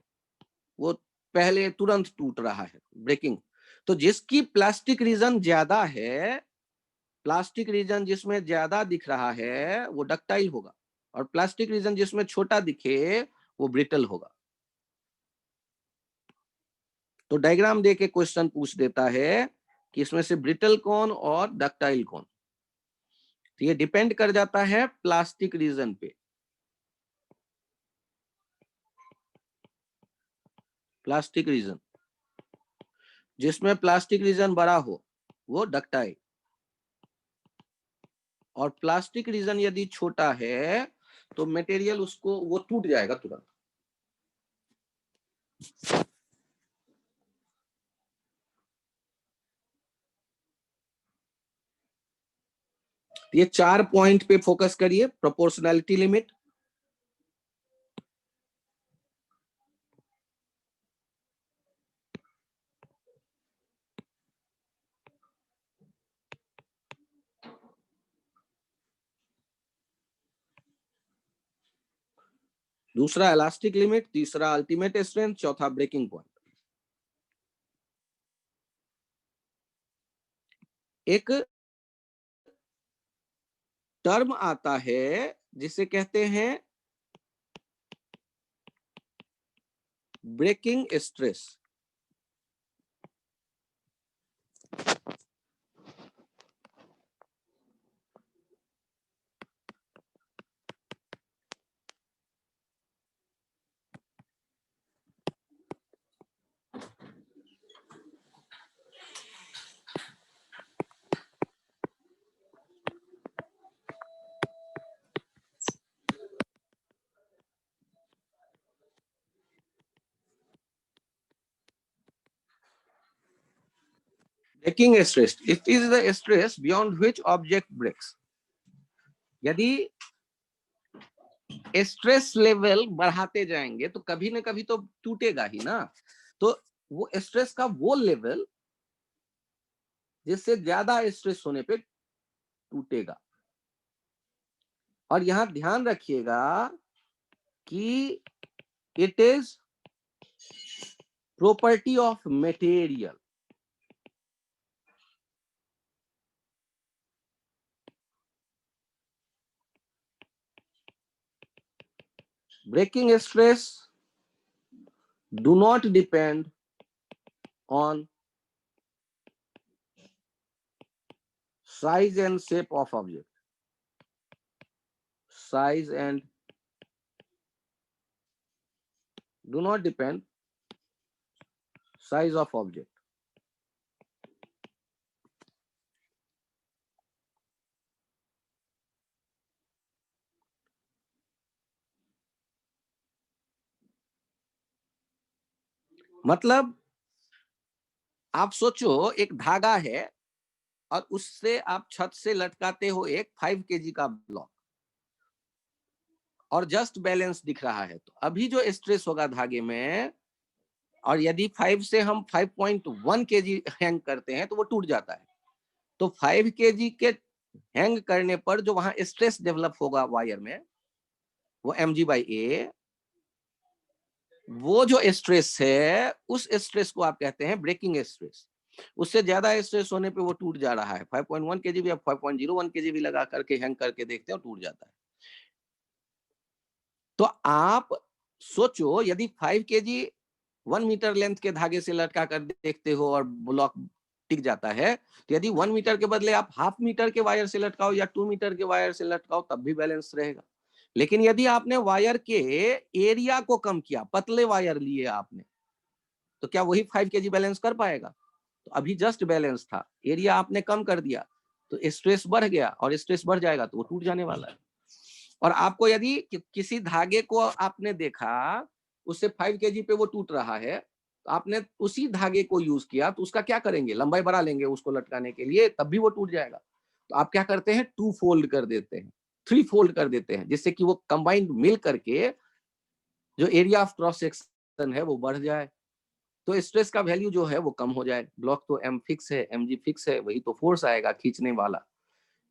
वो पहले तुरंत टूट रहा है, ब्रेकिंग। तो जिसकी प्लास्टिक रीजन ज्यादा है, प्लास्टिक रीजन जिसमें ज्यादा दिख रहा है वो डक्टाइल होगा, और प्लास्टिक रीजन जिसमें छोटा दिखे वो ब्रिटल होगा। तो डायग्राम देके क्वेश्चन पूछ देता है कि इसमें से ब्रिटल कौन और डक्टाइल कौन। तो ये डिपेंड कर जाता है प्लास्टिक रीजन पे। प्लास्टिक रीजन जिसमें प्लास्टिक रीजन बड़ा हो वो डक्टाइल, और प्लास्टिक रीजन यदि छोटा है तो मटेरियल उसको वो टूट जाएगा तुरंत। ये 4 पॉइंट पे फोकस करिए। प्रोपोर्शनैलिटी लिमिट, दूसरा इलास्टिक लिमिट, तीसरा अल्टीमेट स्ट्रेंथ, चौथा ब्रेकिंग पॉइंट। एक टर्म आता है जिसे कहते हैं breaking stress. Breaking stress, it is the stress beyond which object breaks. यदि स्ट्रेस लेवल बढ़ाते जाएंगे तो कभी ना कभी तो टूटेगा ही ना। तो वो स्ट्रेस का वो लेवल जिससे ज्यादा स्ट्रेस होने पे टूटेगा। और यहां ध्यान रखिएगा कि it is property of material. Breaking stress do not depend on size and shape of object. Size and do not depend size of object. मतलब आप सोचो एक धागा है और उससे आप छत से लटकाते हो एक 5 kg का ब्लॉक और जस्ट बैलेंस दिख रहा है, तो अभी जो स्ट्रेस होगा धागे में, और यदि 5 से हम 5.1 kg हैंग करते हैं तो वो टूट जाता है। तो 5 kg के हैंग करने पर जो वहां स्ट्रेस डेवलप होगा वायर में, वो mg/a, वो जो स्ट्रेस है उस स्ट्रेस को आप कहते हैं ब्रेकिंग स्ट्रेस। उससे ज्यादा स्ट्रेस होने पे वो टूट जा रहा है। 5.1 kg भी, 5.01 kg भी लगा करके हैंग करके देखते हैं, टूट जाता है। तो आप सोचो यदि 5 kg 1 मीटर लेंथ के धागे से लटका कर देखते हो और ब्लॉक टिक जाता है, तो यदि 1 मीटर के बदले आप हाफ मीटर के वायर से लटकाओ या 2 मीटर के वायर से लटकाओ तब भी बैलेंस रहेगा। लेकिन यदि आपने वायर के एरिया को कम किया, पतले वायर लिए आपने, तो क्या वही 5 kg बैलेंस कर पाएगा? तो अभी जस्ट बैलेंस था, एरिया आपने कम कर दिया तो स्ट्रेस बढ़ गया, और स्ट्रेस बढ़ जाएगा तो वो टूट जाने वाला है। और आपको यदि किसी धागे को आपने देखा उससे 5 kg पे वो टूट रहा है, तो आपने उसी धागे को यूज किया, तो उसका क्या करेंगे, लंबाई बढ़ा लेंगे उसको लटकाने के लिए, तब भी वो टूट जाएगा। तो आप क्या करते हैं, 2 फोल्ड कर देते हैं, 3 फोल्ड कर देते हैं, जिससे कि वो कंबाइंड मिल करके जो एरिया ऑफ क्रॉस सेक्शन है वो बढ़ जाए, तो स्ट्रेस का वैल्यू जो है वो कम हो जाए। ब्लॉक तो एम फिक्स है, एम जी फिक्स है, वही तो फोर्स आएगा खींचने वाला।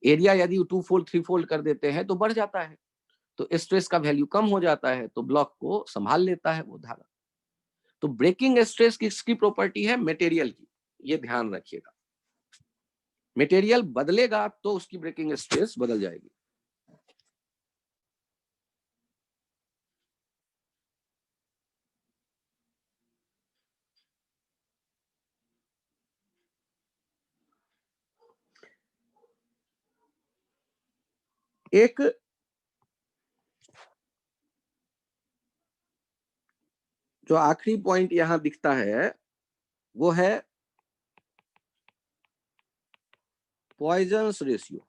एरिया यदि 2 फोल्ड 3 फोल्ड कर देते हैं तो बढ़ जाता है, तो स्ट्रेस का वैल्यू कम हो जाता है, तो ब्लॉक को संभाल लेता है वो धागा। तो ब्रेकिंग स्ट्रेस किसकी प्रॉपर्टी है, मटेरियल की, ये ध्यान रखिएगा। मटेरियल बदलेगा तो उसकी ब्रेकिंग स्ट्रेस बदल जाएगी। एक जो आखिरी पॉइंट यहां दिखता है वो है पॉइजन्स रेशियो।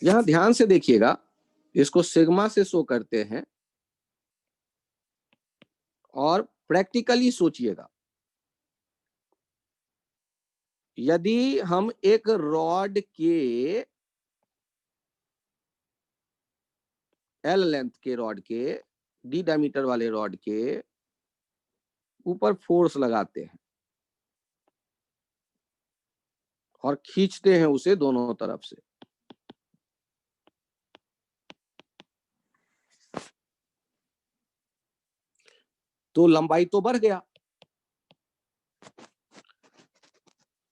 यहां ध्यान से देखिएगा, इसको सिग्मा से शो करते हैं, और प्रैक्टिकली सोचिएगा, यदि हम एक रॉड के एल लेंथ के रॉड के, डी डायमीटर वाले रॉड के ऊपर फोर्स लगाते हैं और खींचते हैं उसे दोनों तरफ से, तो लंबाई तो बढ़ गया।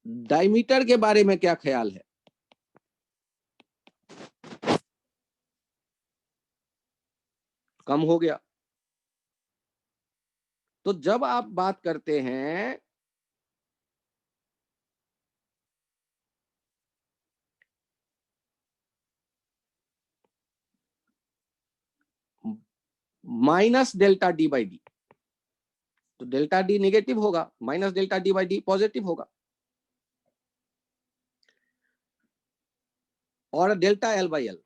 डायमीटर के बारे में क्या ख्याल है, कम हो गया। तो जब आप बात करते हैं minus delta D by D, तो डेल्टा डी नेगेटिव होगा, minus delta D by D positive होगा, और डेल्टा एल बाई एल,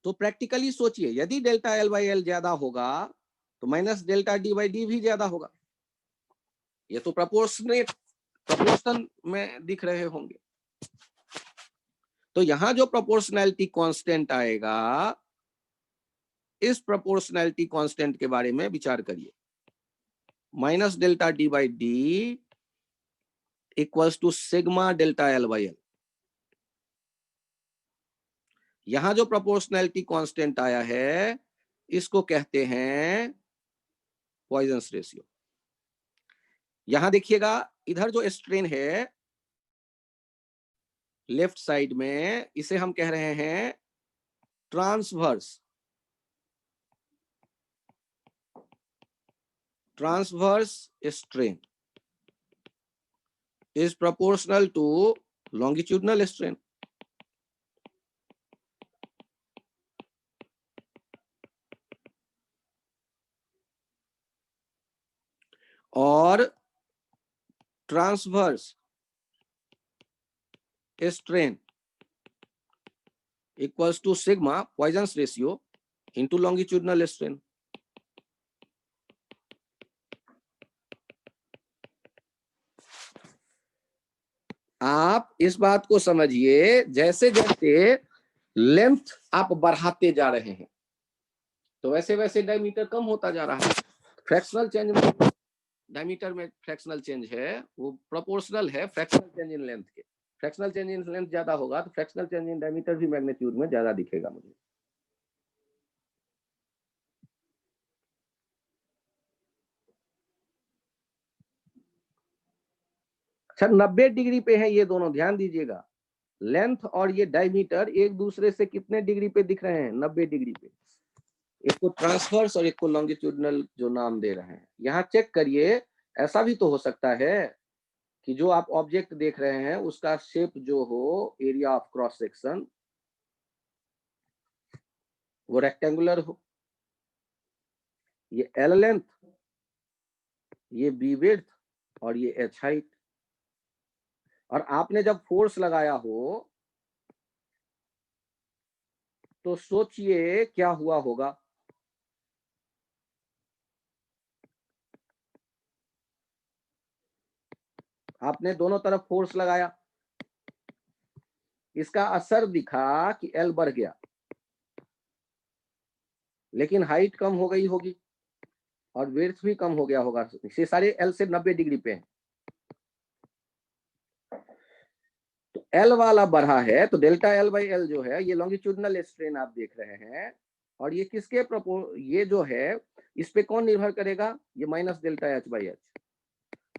तो प्रैक्टिकली सोचिए, यदि डेल्टा एल बाई एल ज्यादा होगा तो minus delta D by D भी ज्यादा होगा। ये तो प्रोपोर्शनेट प्रोपोर्शन में दिख रहे होंगे। तो यहां जो प्रोपोर्शनैलिटी कांस्टेंट आएगा, इस प्रोपोर्शनैलिटी कांस्टेंट के बारे में विचार करिए। Minus delta D by D equals to sigma delta L by L. यहां जो प्रोपोर्शनैलिटी कांस्टेंट आया है, इसको कहते हैं पॉइजन्स रेशियो। यहां देखिएगा, इधर जो स्ट्रेन है लेफ्ट साइड में, इसे हम कह रहे हैं transverse strain is proportional to longitudinal strain. और transverse strain equals to sigma Poisson's ratio into longitudinal strain. आप इस बात को समझिए, जैसे जैसे लेंथ आप बढ़ाते जा रहे हैं तो वैसे वैसे डायमीटर कम होता जा रहा है। फ्रैक्शनल चेंज में डायमीटर में फ्रैक्शनल चेंज है, वो प्रोपोर्शनल है फ्रैक्शनल चेंज इन लेंथ के। फ्रैक्शनल चेंज इन लेंथ ज्यादा होगा तो फ्रैक्शनल चेंज इन डायमीटर भी मैग्नीट्यूड में ज्यादा दिखेगा मुझे। अच्छा, 90 डिग्री पे है ये दोनों, ध्यान दीजिएगा। लेंथ और ये डायमीटर एक दूसरे से कितने डिग्री पे दिख रहे हैं? 90 डिग्री पे। एक को ट्रांसवर्स और एक को लॉन्गिट्यूडनल जो नाम दे रहे हैं। यहाँ चेक करिए, ऐसा भी तो हो सकता है कि जो आप ऑब्जेक्ट देख रहे हैं उसका शेप जो हो, एरिया ऑफ क्रॉस सेक्शन, वो रेक्टेंगुलर हो। ये एल लेंथ, ये बी विड्थ और ये एच हाइट। और आपने जब फोर्स लगाया हो तो सोचिए क्या हुआ होगा। आपने दोनों तरफ फोर्स लगाया, इसका असर दिखा कि एल बढ़ गया, लेकिन हाइट कम हो गई होगी और विड्थ भी कम हो गया होगा। ये सारे एल से 90 डिग्री पे हैं। तो एल वाला बढ़ा है तो डेल्टा एल बाई एल जो है, ये लॉन्गिट्यूडनल स्ट्रेन आप देख रहे हैं। और ये किसके ये जो है, इस पे कौन निर्भर करेगा? ये minus delta H by H.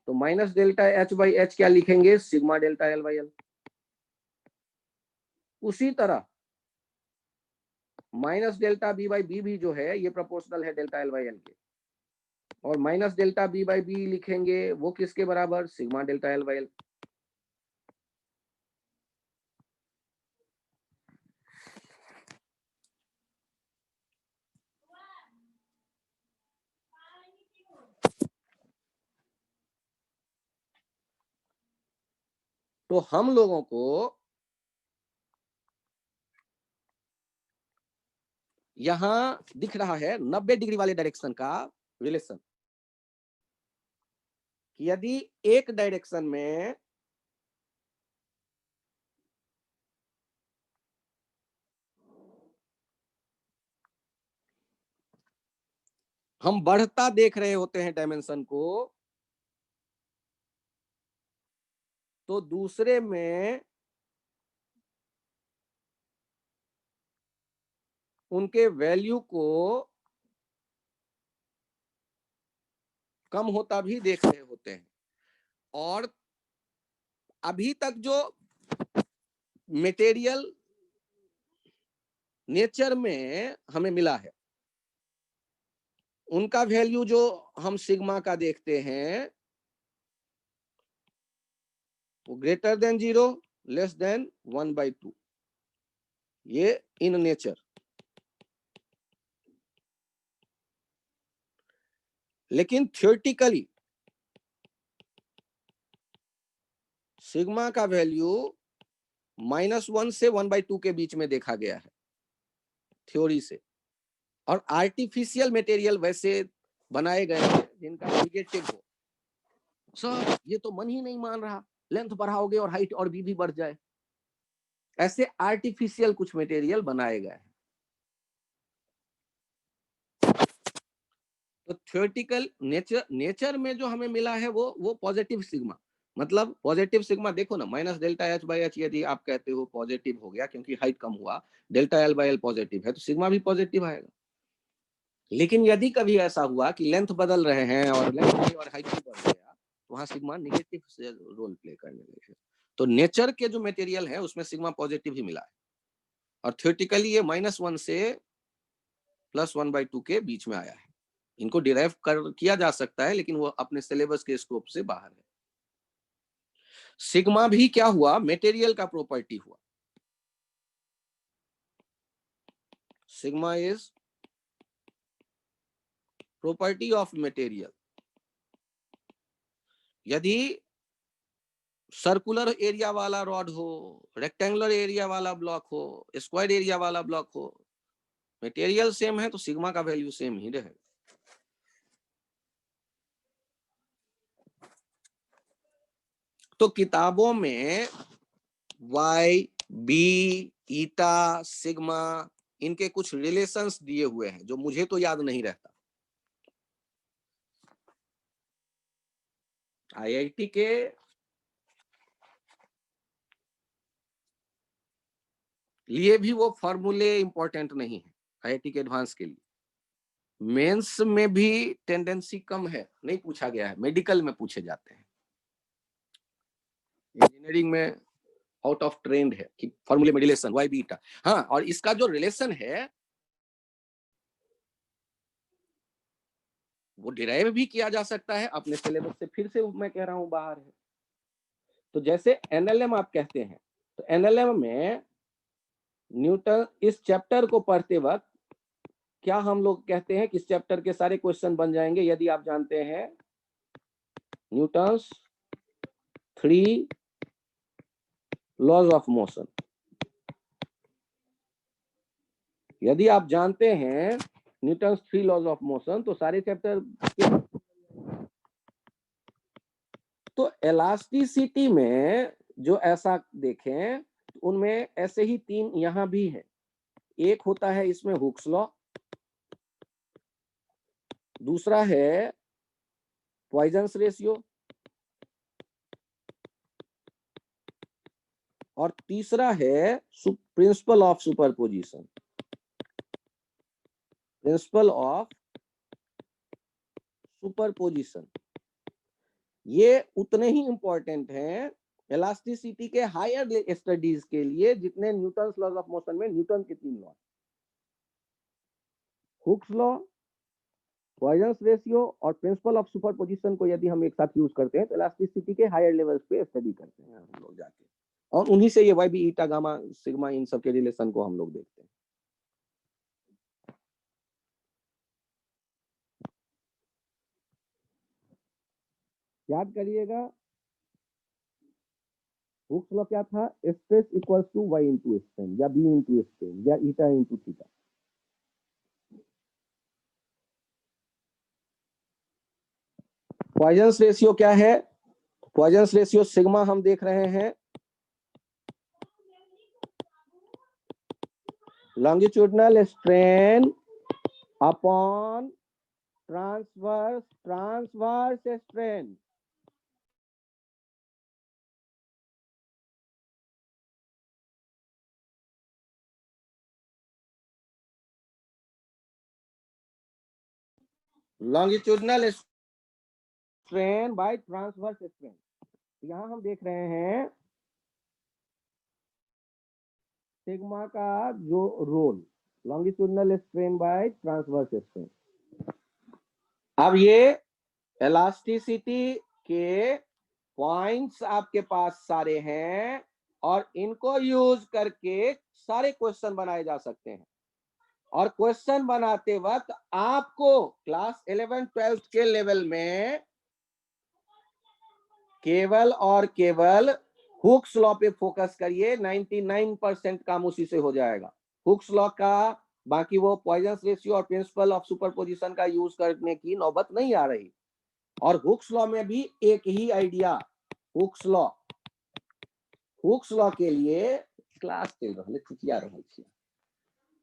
तो minus delta H by H क्या लिखेंगे? Sigma delta L by L. उसी तरह minus delta B by B भी जो है, ये प्रोपोर्शनल है डेल्टा एल बाई एल के। और minus delta B by B लिखेंगे, वो किसके बराबर? Sigma delta L by L. तो हम लोगों को यहां दिख रहा है 90 डिग्री वाले डायरेक्शन का रिलेशन। यदि एक डायरेक्शन में हम बढ़ता देख रहे होते हैं डायमेंशन को, तो दूसरे में उनके वैल्यू को कम होता भी देख रहे होते हैं। और अभी तक जो मटेरियल नेचर में हमें मिला है, उनका वैल्यू जो हम सिग्मा का देखते हैं, वो ग्रेटर देन 0, लेस देन 1/2, ये इन नेचर। लेकिन थ्योरेटिकली सिग्मा का वैल्यू -1 से 1/2 के बीच में देखा गया है थ्योरी से। और आर्टिफिशियल मटेरियल वैसे बनाए गए हैं जिनका नेगेटिव हो, सर ये तो मन ही नहीं मान रहा, लेंथ बढ़ाओगे और हाइट और भी बढ़ जाए। ऐसे आर्टिफिशियल कुछ मटेरियल बनाए गए हैं। तो थ्योरेटिकल नेचर में जो हमें मिला है वो पॉजिटिव सिग्मा, मतलब पॉजिटिव सिग्मा देखो ना, minus delta H by H यदि आप कहते हो पॉजिटिव हो गया क्योंकि हाइट कम हुआ, delta L by L positive है, तो सिग्मा भी पॉजिटिव आएगा। लेकिन यदि कभी ऐसा हुआ कि लेंथ बदल रहे हैं और लेंथ और हाइट भी बढ़ गया, तो वहां सिग्मा निगेटिव से रोल प्ले करने लगे। तो नेचर के जो मटेरियल है उसमें सिग्मा पॉजिटिव ही मिला है, और थ्योरेटिकली ये -1 से +1/2 के बीच में आया है। इनको डिराइव किया जा सकता है, लेकिन वो अपने सिलेबस के स्कोप से बाहर है। सिग्मा भी क्या हुआ, मटेरियल का प्रॉपर्टी हुआ। Sigma is property of material. यदि सर्कुलर एरिया वाला रॉड हो, रेक्टेंगुलर एरिया वाला ब्लॉक हो, स्क्वायर एरिया वाला ब्लॉक हो, मटेरियल सेम है तो सिग्मा का वैल्यू सेम ही रहेगा। तो किताबों में वाई, बी, ईटा, सिग्मा, इनके कुछ रिलेशंस दिए हुए हैं जो मुझे तो याद नहीं रहता। आईआईटी के लिए भी वो फॉर्मूले इंपॉर्टेंट नहीं है, आईआईटी के एडवांस के लिए। मेंस में भी टेंडेंसी कम है, नहीं पूछा गया है, मेडिकल में पूछे जाते हैं। इंजीनियरिंग में आउट ऑफ ट्रेंड है कि फॉर्मूले में रिलेशन वाई बीटा। हाँ, और इसका जो रिलेशन है वो डिराइव भी किया जा सकता है अपने सिलेबस से, फिर से मैं कह रहा हूं बाहर है। तो जैसे एनएलएम आप कहते हैं, तो एनएलएम में न्यूटन, इस चैप्टर को पढ़ते वक्त क्या हम लोग कहते हैं कि इस चैप्टर के सारे क्वेश्चन बन जाएंगे यदि आप जानते हैं न्यूटन्स 3 लॉज ऑफ मोशन। यदि आप जानते हैं न्यूटन्स 3 लॉज ऑफ मोशन तो सारे चैप्टर। तो इलास्टिसिटी में जो ऐसा देखें, उनमें ऐसे ही 3 यहां भी है। एक होता है इसमें हुक्स लॉ, दूसरा है पॉइजन्स रेशियो, और तीसरा है principle of superposition. Principle of superposition ये उतने ही इंपॉर्टेंट हैं इलास्टिसिटी के हायर स्टडीज के लिए जितने न्यूटन्स लॉज ऑफ मोशन में न्यूटन के 3 law, Hooke's law, Poisson's ratio और प्रिंसिपल ऑफ सुपरपोजिशन को यदि हम एक साथ यूज करते हैं तो इलास्टिसिटी के हायर लेवल्स पे स्टडी करते हैं हम लोग जाके, और उन्हीं से ये Y B eta gamma sigma इन सब के रिलेशन को हम लोग देखते हैं। याद करिएगा, हुक्स लॉ क्या था, stress equals to Y into strain या बी इंटू स्ट्रेन या eta into theta. Poisson's ratio क्या है, पॉइजन्स रेशियो सिग्मा हम देख रहे हैं, longitudinal strain upon transverse strain. Longitudinal strain by transverse strain. यहां हम देख रहे हैं सिग्मा का जो role, longitudinal strain by transverse strain. अब ये इलास्टिसिटी के पॉइंट्स आपके पास सारे हैं और इनको यूज करके सारे क्वेश्चन बनाए जा सकते हैं। और क्वेश्चन बनाते वक्त आपको क्लास 11 12 के लेवल में केवल और केवल हुक्स लॉ पे फोकस करिए, 99% काम उसी से हो जाएगा। हुक्स लॉ का, बाकी वो पॉइजन्स रेशियो और प्रिंसिपल ऑफ सुपरपोजिशन का यूज करने की नौबत नहीं आ रही। और हुक्स लॉ में भी एक ही आइडिया, हुक्स लॉ के लिए क्लास चल रहा है, छुटिया रहा है।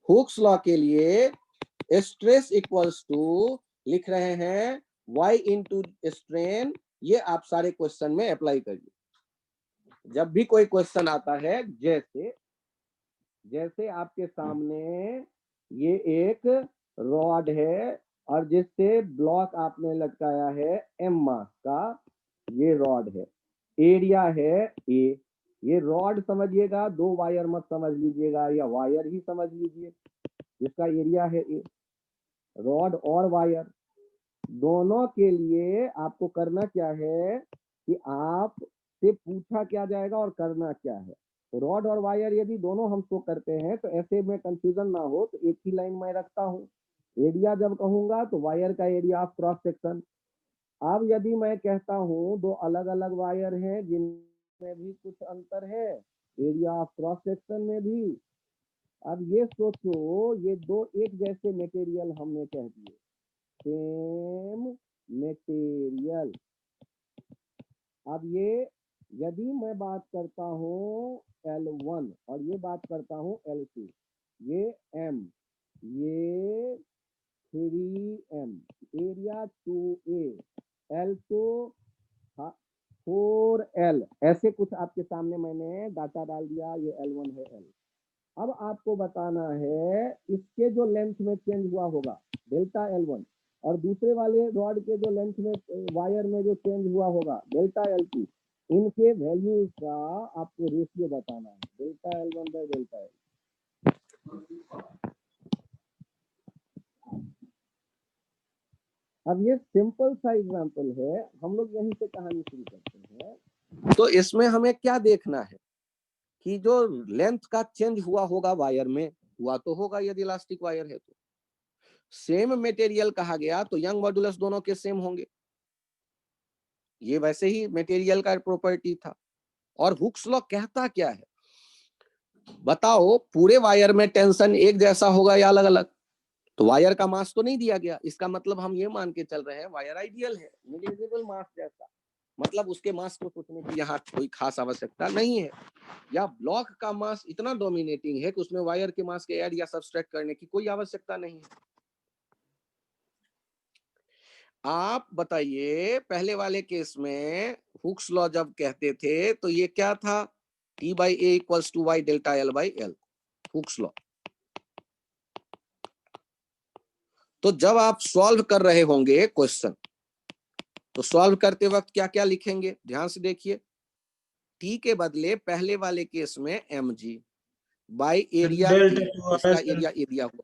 हुक्स लॉ के लिए स्ट्रेस इक्वल्स टू लिख रहे हैं y इंटू स्ट्रेन। ये आप सारे क्वेश्चन में अप्लाई करिए। जब भी कोई क्वेश्चन आता है, जैसे आपके सामने ये एक रॉड है और जिससे ब्लॉक आपने लटकाया है m मास का, ये रॉड है, एरिया है a। ये रॉड समझिएगा, दो वायर मत समझ लीजिएगा, या वायर ही समझ लीजिए, जिसका एरिया है a। रॉड और वायर दोनों के लिए आपको करना क्या है कि आप से पूछा क्या जाएगा और करना क्या है। तो रॉड और वायर यदि दोनों हम शो करते हैं तो ऐसे में कंफ्यूजन ना हो, तो एक ही लाइन में रखता हूँ। एरिया जब कहूंगा तो वायर का एरिया ऑफ क्रॉस सेक्शन। अब यदि मैं कहता हूँ दो अलग अलग वायर हैं जिनमें भी कुछ अंतर है, एरिया ऑफ क्रॉस सेक्शन में भी। अब ये सोचो, ये दो एक जैसे मटेरियल हमने कह दिए, सेम मटेरियल। अब ये यदि मैं बात करता हूँ L1 और ये बात करता हूँ L2, ये M, ये 3M, area 2A, L2 4L, ऐसे कुछ आपके सामने मैंने डाटा डाल दिया। ये L1 है L। अब आपको बताना है इसके जो लेंथ में चेंज हुआ होगा डेल्टा L1, और दूसरे वाले रॉड के जो लेंथ में वायर में जो चेंज हुआ होगा डेल्टा L2, इनके वैल्यूज का आपको रेशियो बताना है, delta L1 by delta L। अब ये सिंपल सा एग्जांपल है, हम लोग यहीं से कहानी शुरू करते हैं। तो इसमें हमें क्या देखना है कि जो लेंथ का चेंज हुआ होगा वायर में, हुआ तो होगा यदि इलास्टिक वायर है तो। सेम मटेरियल कहा गया तो यंग मॉडुलस दोनों के सेम होंगे, ये वैसे ही मटेरियल का प्रॉपर्टी था। और हुक्स लॉ कहता क्या है बताओ, पूरे वायर में टेंशन एक जैसा होगा या अलग अलग? तो वायर का मास तो नहीं दिया गया, इसका मतलब हम ये मान के चल रहे हैं वायर आइडियल है, नेग्लिजिबल मास जैसा, मतलब उसके मास को सोचने की यहाँ कोई खास आवश्यकता नहीं है। या ब्लॉक का मास इतना डोमिनेटिंग है कि उसमें वायर के मास के ऐड या सब्सट्रैक्ट करने की कोई आवश्यकता नहीं है। आप बताइए, पहले वाले केस में हुक्स लॉ जब कहते थे तो ये क्या था, T by A equals to Y delta L by L, Hooke's law. तो जब आप सॉल्व कर रहे होंगे क्वेश्चन, तो सॉल्व करते वक्त क्या क्या लिखेंगे, ध्यान से देखिए। T के बदले पहले वाले केस में mg बाई एरिया T, इसका एरिया हुआ,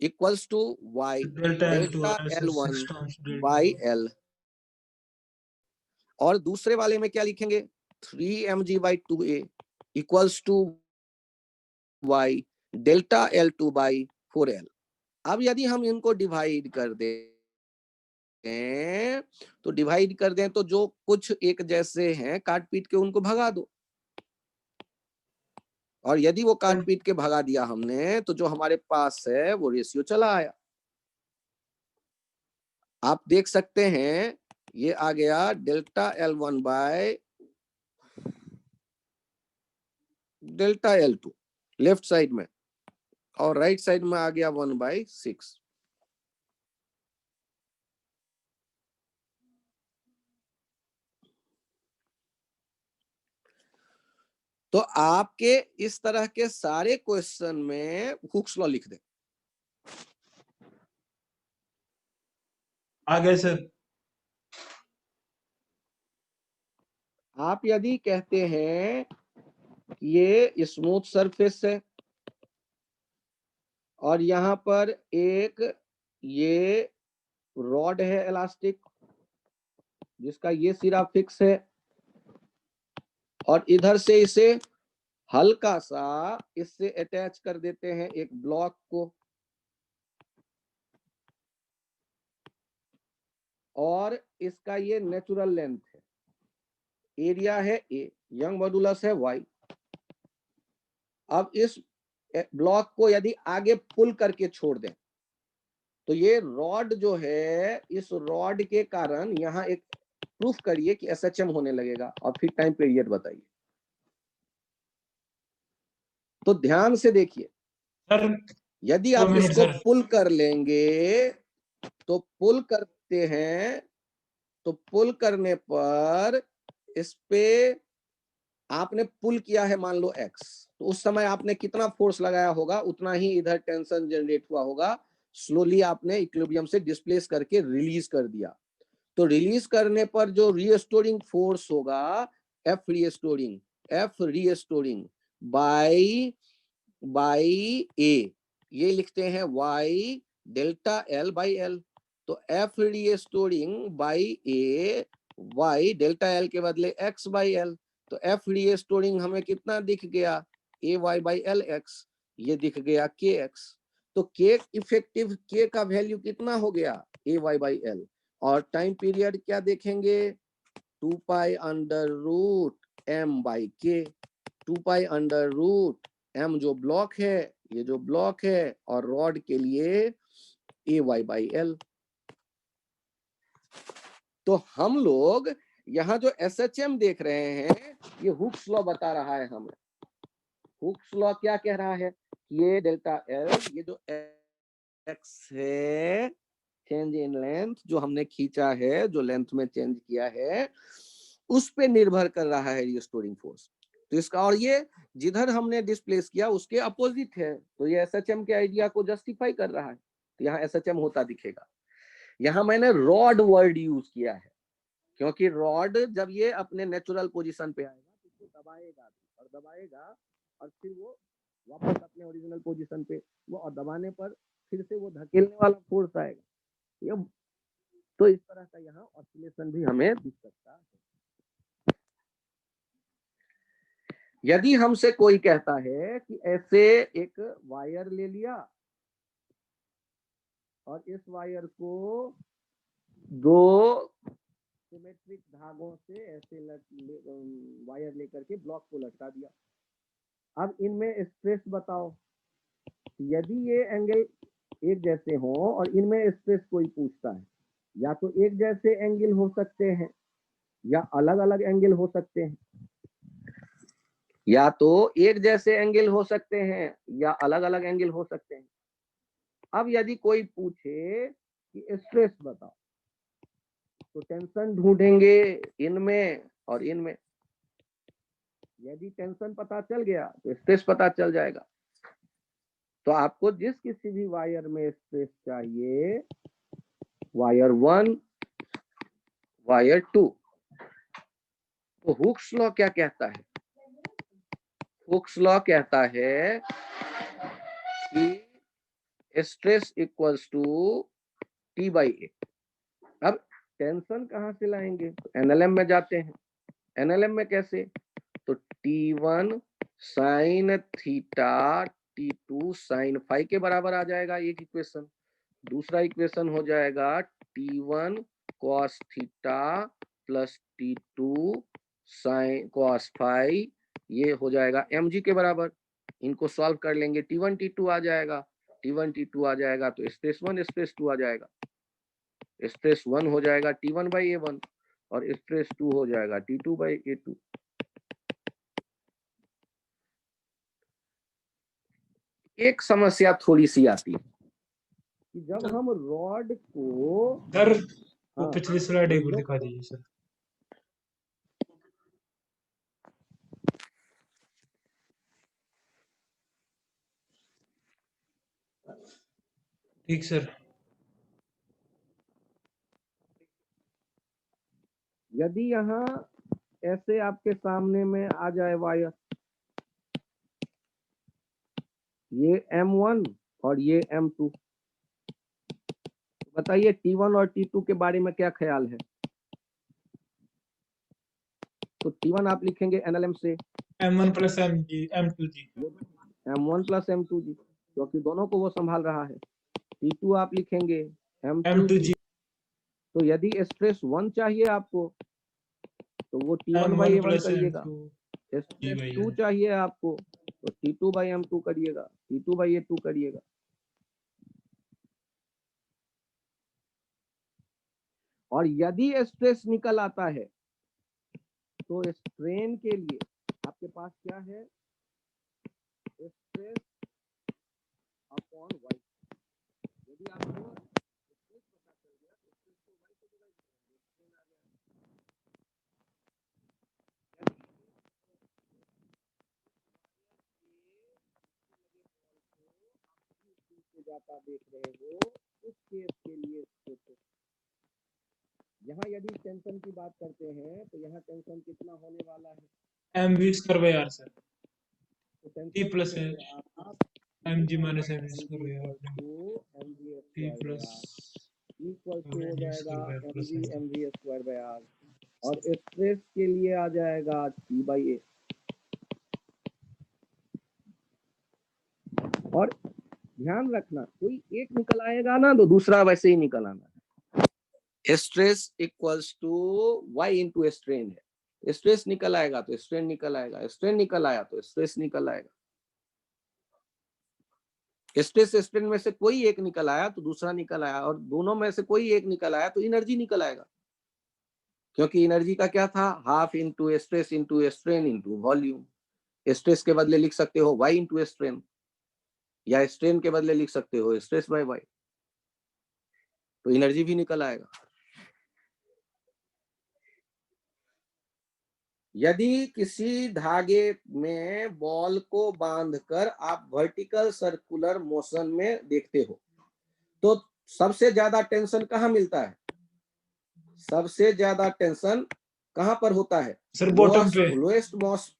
equals to y delta L1 by L। और दूसरे वाले में क्या लिखेंगे, 3mg by 2a equals to y delta L2 by 4L। अब यदि हम इनको डिवाइड कर दें तो जो कुछ एक जैसे हैं काट पीट के उनको भगा दो, और यदि वो काट पीट के भगा दिया हमने तो जो हमारे पास है वो रेशियो चला आया। आप देख सकते हैं ये आ गया delta L1 by delta L2 left side में, और राइट साइड में आ गया 1/6। तो आपके इस तरह के सारे क्वेश्चन में हुक्स लॉ लिख दें। आगे सर। आप यदि कहते हैं ये स्मूथ सरफेस है और यहाँ पर एक ये रॉड है इलास्टिक जिसका ये सिरा फिक्स है, और इधर से इसे हल्का सा इससे अटैच कर देते हैं एक ब्लॉक को, और इसका ये नेचुरल लेंथ है, एरिया है ए, यंग मॉडुलस है y। अब इस ब्लॉक को यदि आगे पुल करके छोड़ दें तो ये रॉड जो है, इस रॉड के कारण यहाँ एक प्रूफ करिए कि SHM होने लगेगा और फिर टाइम पीरियड बताइए। तो ध्यान से देखिए, सर यदि 2 आप मिनट इसको सर। पुल कर लेंगे, तो पुल करते हैं, तो पुल करने पर इस पे आपने पुल किया है मान लो x, तो उस समय आपने कितना फोर्स लगाया होगा, उतना ही इधर टेंशन जनरेट हुआ होगा। स्लोली आपने इक्विलिब्रियम से डिस्प्लेस करके रिलीज कर दिया। तो रिलीज करने पर जो रीस्टोरिंग फोर्स होगा, F रीस्टोरिंग बाई A, ये लिखते हैं y delta L by L। तो F restoring by A, y delta L के बदले x बाई L। तो F रीस्टोरिंग हमें कितना दिख गया, AY बाई LX, ये दिख गया KX। तो K इफेक्टिव K का वैल्यू कितना हो गया, AY बाई L। और टाइम पीरियड क्या देखेंगे, 2 pi under root m by k। 2 pi under root m जो ब्लॉक है, ये जो ब्लॉक है, और रॉड के लिए AY बाई L। तो हम लोग यहाँ जो SHM देख रहे हैं, ये हुक्स लॉ बता रहा है हमें। हुक्स लॉ क्या कह रहा है, ये डेल्टा L, ये जो x है, चेंज इन लेंथ जो हमने खींचा है, जो लेंथ में चेंज किया है, उस पे निर्भर कर रहा है रीस्टोरिंग फोर्स। तो इसका, और ये जिधर हमने डिस्प्लेस किया उसके अपोजिट है, तो ये SHM के आइडिया को जस्टिफाई कर रहा है। तो यहाँ SHM होता दिखेगा। यहाँ मैंने रॉड वर्ड यूज किया है, क्योंकि रॉड जब ये अपने नेचुरल पोजीशन पे आएगा तो इसको दबाएगा और दबाएगा, और फिर वो वापस अपने ओरिजिनल पोजीशन पे, वो और दबाने पर फिर से वो धकेलने वाला फोर्स आएगा। ये तो इस तरह का यहाँ ऑसिलेशन भी हमें दिख सकता है। यदि हमसे कोई कहता है कि ऐसे एक वायर ले लिया और इस वायर को दो सिमेट्रिक धागों से ऐसे वायर लेकर के ब्लॉक को लटका दिया, अब इनमें स्ट्रेस बताओ। यदि ये एंगल एक जैसे हो और इनमें स्ट्रेस कोई पूछता है, या तो एक जैसे एंगल हो सकते हैं या अलग अलग एंगल हो सकते हैं, या तो एक जैसे एंगल हो सकते हैं या अलग अलग एंगल हो सकते हैं। अब यदि कोई पूछे कि स्ट्रेस बताओ, तो टेंशन ढूंढेंगे इनमें और इनमें। यदि टेंशन पता चल गया तो स्ट्रेस पता चल जाएगा। तो आपको जिस किसी भी वायर में स्ट्रेस चाहिए, वायर 1, वायर 2, तो हुक्स लॉ क्या कहता है, हुक्स लॉ कहता है कि stress equals to T by A। अब टेंशन कहां से लाएंगे, तो NLM में जाते हैं। NLM में कैसे, तो T1 sine theta T2 sine phi के बराबर आ जाएगा एक इक्वेशन। दूसरा इक्वेशन हो जाएगा T1 cos theta plus T2 sine cos phi, ये हो जाएगा mg के बराबर। इनको सॉल्व कर लेंगे, T1 T2 आ जाएगा, T1 T2 आ जाएगा तो स्ट्रेस 1 स्ट्रेस 2 आ जाएगा। स्ट्रेस 1 हो जाएगा T1 बाई A1 और स्ट्रेस 2 हो जाएगा T2 बाई A2। एक समस्या थोड़ी सी आती है कि जब हम रॉड को, सर वो हाँ पिछली स्लाइड एक बार बोलो, दिखा दीजिए सर। ठीक सर। यदि यहाँ ऐसे आपके सामने में आ जाए वायर, ये M1 और ये M2, बताइए T1 और T2 के बारे में क्या ख्याल है। तो T1 आप लिखेंगे NLM से M1 प्लस M2 जी। M1 प्लस M2 जी, क्योंकि दोनों को वो संभाल रहा है। T2 आप लिखेंगे M2 M2 जी। जी। तो यदि स्ट्रेस 1 चाहिए आपको, तो वो T1 by M1 A1 plus करिएगा। M2 जी स्ट्रेस भैया। 2 चाहिए आपको, तो T2 बाई M2 करिएगा, T2 बाई A2 करिएगा। और यदि स्ट्रेस निकल आता है तो स्ट्रेन के लिए आपके पास क्या है, स्ट्रेस अपॉन वाई। यदि आपको स्ट्रेस पता चल गया तो स्ट्रेस को वाई से डिवाइड करेंगे, स्ट्रेन आ गया। जाता देख रहे हो उस केस के लिए सोचो। यहाँ यदि टेंशन की बात करते हैं तो यहाँ टेंशन कितना होने वाला है, mv square by r sir, तो टेंशन t प्लस आप mg minus mv square by r t plus equal to हो जाएगा plus mv square by R, और स्ट्रेस के लिए आ जाएगा t बाई ए। और ध्यान रखना कोई एक निकल आएगा ना तो दूसरा वैसे ही निकल आना है। Stress equals to Y into strain है, स्ट्रेस निकल आएगा तो स्ट्रेन निकल आएगा, स्ट्रेन निकल आया तो स्ट्रेस निकल आएगा। स्ट्रेस स्ट्रेन में से कोई एक निकल आया तो दूसरा निकल आया, और दोनों में से कोई एक निकल आया तो एनर्जी निकल आएगा, क्योंकि एनर्जी का क्या था, half into stress into strain into volume. Stress के बदले लिख सकते हो वाई इंटू स्ट्रेन, या स्ट्रेन के बदले लिख सकते हो स्ट्रेस बाय वाई, तो एनर्जी भी निकल आएगा। यदि किसी धागे में बॉल को बांधकर आप वर्टिकल सर्कुलर मोशन में देखते हो तो सबसे ज्यादा टेंशन कहाँ मिलता है, सबसे ज्यादा टेंशन कहाँ पर होता है, सर बॉटम पे, लोएस्ट मोस्ट,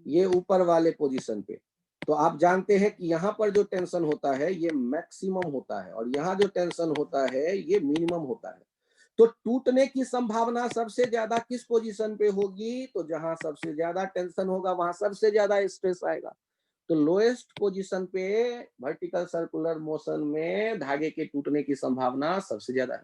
ये ऊपर वाले पोजीशन पे। तो आप जानते हैं कि यहाँ पर जो टेंशन होता है ये मैक्सिमम होता है, और यहाँ जो टेंशन होता है ये मिनिमम होता है। तो टूटने की संभावना सबसे ज्यादा किस पोजीशन पे होगी, तो जहां सबसे ज्यादा टेंशन होगा वहां सबसे ज्यादा स्ट्रेस आएगा। तो लोएस्ट पोजीशन पे वर्टिकल सर्कुलर मोशन में धागे के टूटने की संभावना सबसे ज्यादा है।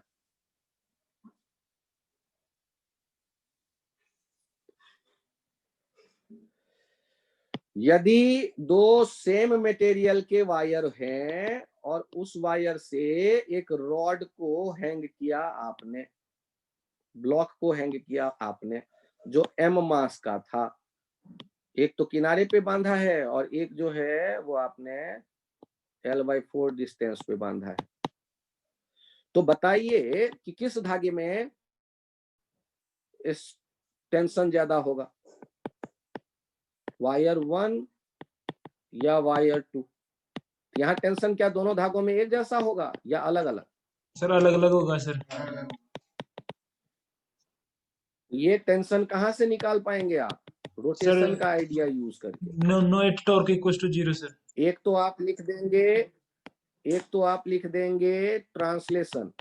यदि दो सेम मटेरियल के वायर हैं और उस वायर से एक रॉड को हैंग किया आपने, ब्लॉक को हैंग किया आपने जो m मास का था, एक तो किनारे पे बांधा है और एक जो है वो आपने L/4 डिस्टेंस पे बांधा है। तो बताइए कि किस धागे में इस टेंशन ज्यादा होगा, वायर 1 या वायर 2? यहाँ टेंशन क्या दोनों धागों में एक जैसा होगा या अलग अलग? सर अलग अलग होगा सर। ये टेंशन कहाँ से निकाल पाएंगे आप, रोटेशन का आइडिया यूज करके। Net torque equals to 0 sir. एक तो आप लिख देंगे translation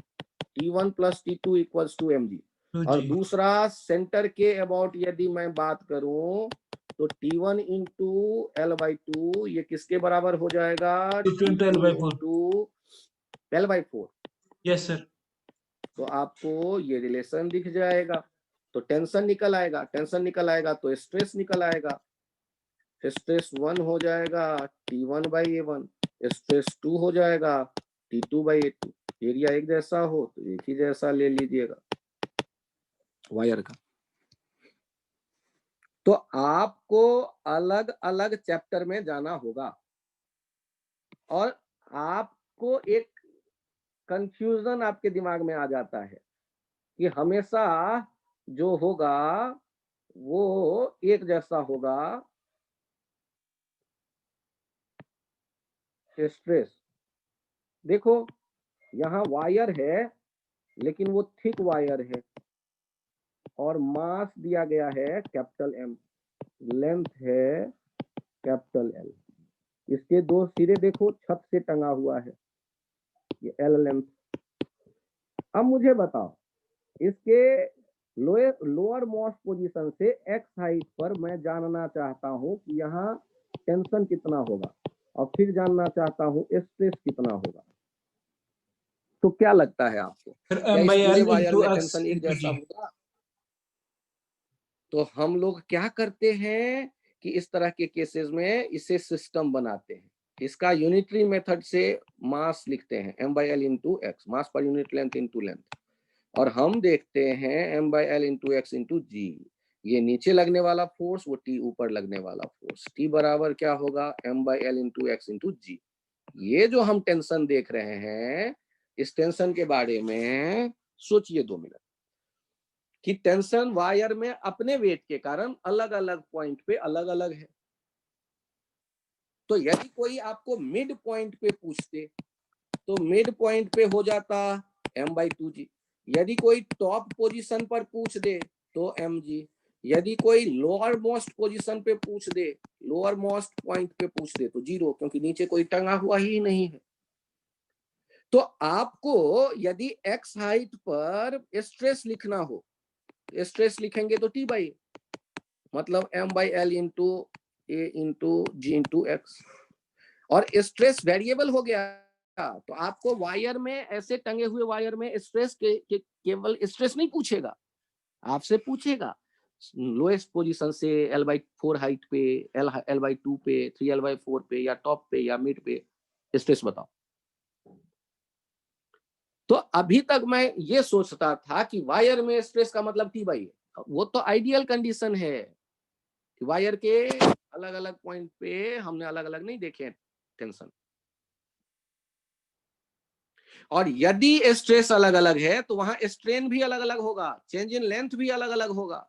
T1 plus T2 equals to mg, और दूसरा सेंटर के अबाउट यदि मैं बात करूं तो T1 इंटू L/2 ये किसके बराबर हो जाएगा, T2 L/4। Yes sir. तो आपको ये रिलेशन दिख जाएगा, तो टेंशन निकल आएगा, टेंशन निकल आएगा तो स्ट्रेस निकल आएगा, स्ट्रेस 1 हो जाएगा T1 बाई A1, स्ट्रेस 2 हो जाएगा T2 बाई A2। एरिया एक जैसा हो तो एक ही जैसा ले लीजिएगा वायर का। तो आपको अलग अलग चैप्टर में जाना होगा, और आपको एक कंफ्यूजन आपके दिमाग में आ जाता है कि हमेशा जो होगा वो एक जैसा होगा स्ट्रेस। देखो यहाँ वायर है लेकिन वो थिक वायर है, और मास दिया गया है कैपिटल M, लेंथ है कैपिटल L। इसके दो सिरे देखो छत से टंगा हुआ है, ये L लेंथ। अब मुझे बताओ इसके लोअर मोस्ट पोजीशन से x हाइट पर मैं जानना चाहता हूं कि यहाँ टेंशन कितना होगा, और फिर जानना चाहता हूं स्ट्रेस कितना होगा। तो क्या लगता है आपको, क्या इस पूरे वायर में टेंशन एक जैसा होगा? तो हम लोग क्या करते हैं कि इस तरह के केसेस में इसे सिस्टम बनाते हैं, इसका यूनिटरी मेथड से मास लिखते हैं M/L इंटू एक्स, मास per unit length into length. और हम देखते हैं m by l into X into G. ये नीचे लगने वाला फोर्स, वो t ऊपर लगने वाला फोर्स, t बराबर क्या होगा m by l into X into G. ये जो हम टेंशन देख रहे हैं, इस टेंशन के बारे में सोचिए 2 मिनट कि टेंशन वायर में अपने वेट के कारण अलग अलग पॉइंट पे अलग अलग है। तो यदि कोई आपको मिड पॉइंट पे पूछते तो मिड पॉइंट पे हो जाता m/2g। यदि कोई टॉप पोजीशन पर पूछ दे तो mg। यदि कोई लोअर मोस्ट पोजीशन पे पूछ दे, लोअर मोस्ट पॉइंट पे पूछ दे तो 0, क्योंकि नीचे कोई टंगा हुआ ही नहीं है। तो आपको यदि x हाइट पर स्ट्रेस लिखना हो, स्ट्रेस लिखेंगे तो t बाई, मतलब m/l into a into G into X. और स्ट्रेस वेरिएबल हो गया तो आपको वायर में, ऐसे टंगे हुए वायर में स्ट्रेस के केवल स्ट्रेस नहीं पूछेगा, आपसे पूछेगा लोएस्ट पोजीशन से l/4 हाइट पे, l/2 पे, 3l/4 पे, या टॉप पे या मिड पे स्ट्रेस बताओ। तो अभी तक मैं ये सोचता था कि वायर में स्ट्रेस का मतलब t बाई, वो तो आइडियल कंडीशन है कि वायर के अलग अलग पॉइंट पे हमने अलग अलग नहीं देखे टेंशन। और यदि स्ट्रेस अलग अलग है तो वहां स्ट्रेन भी अलग अलग होगा, चेंज इन लेंथ भी अलग अलग होगा।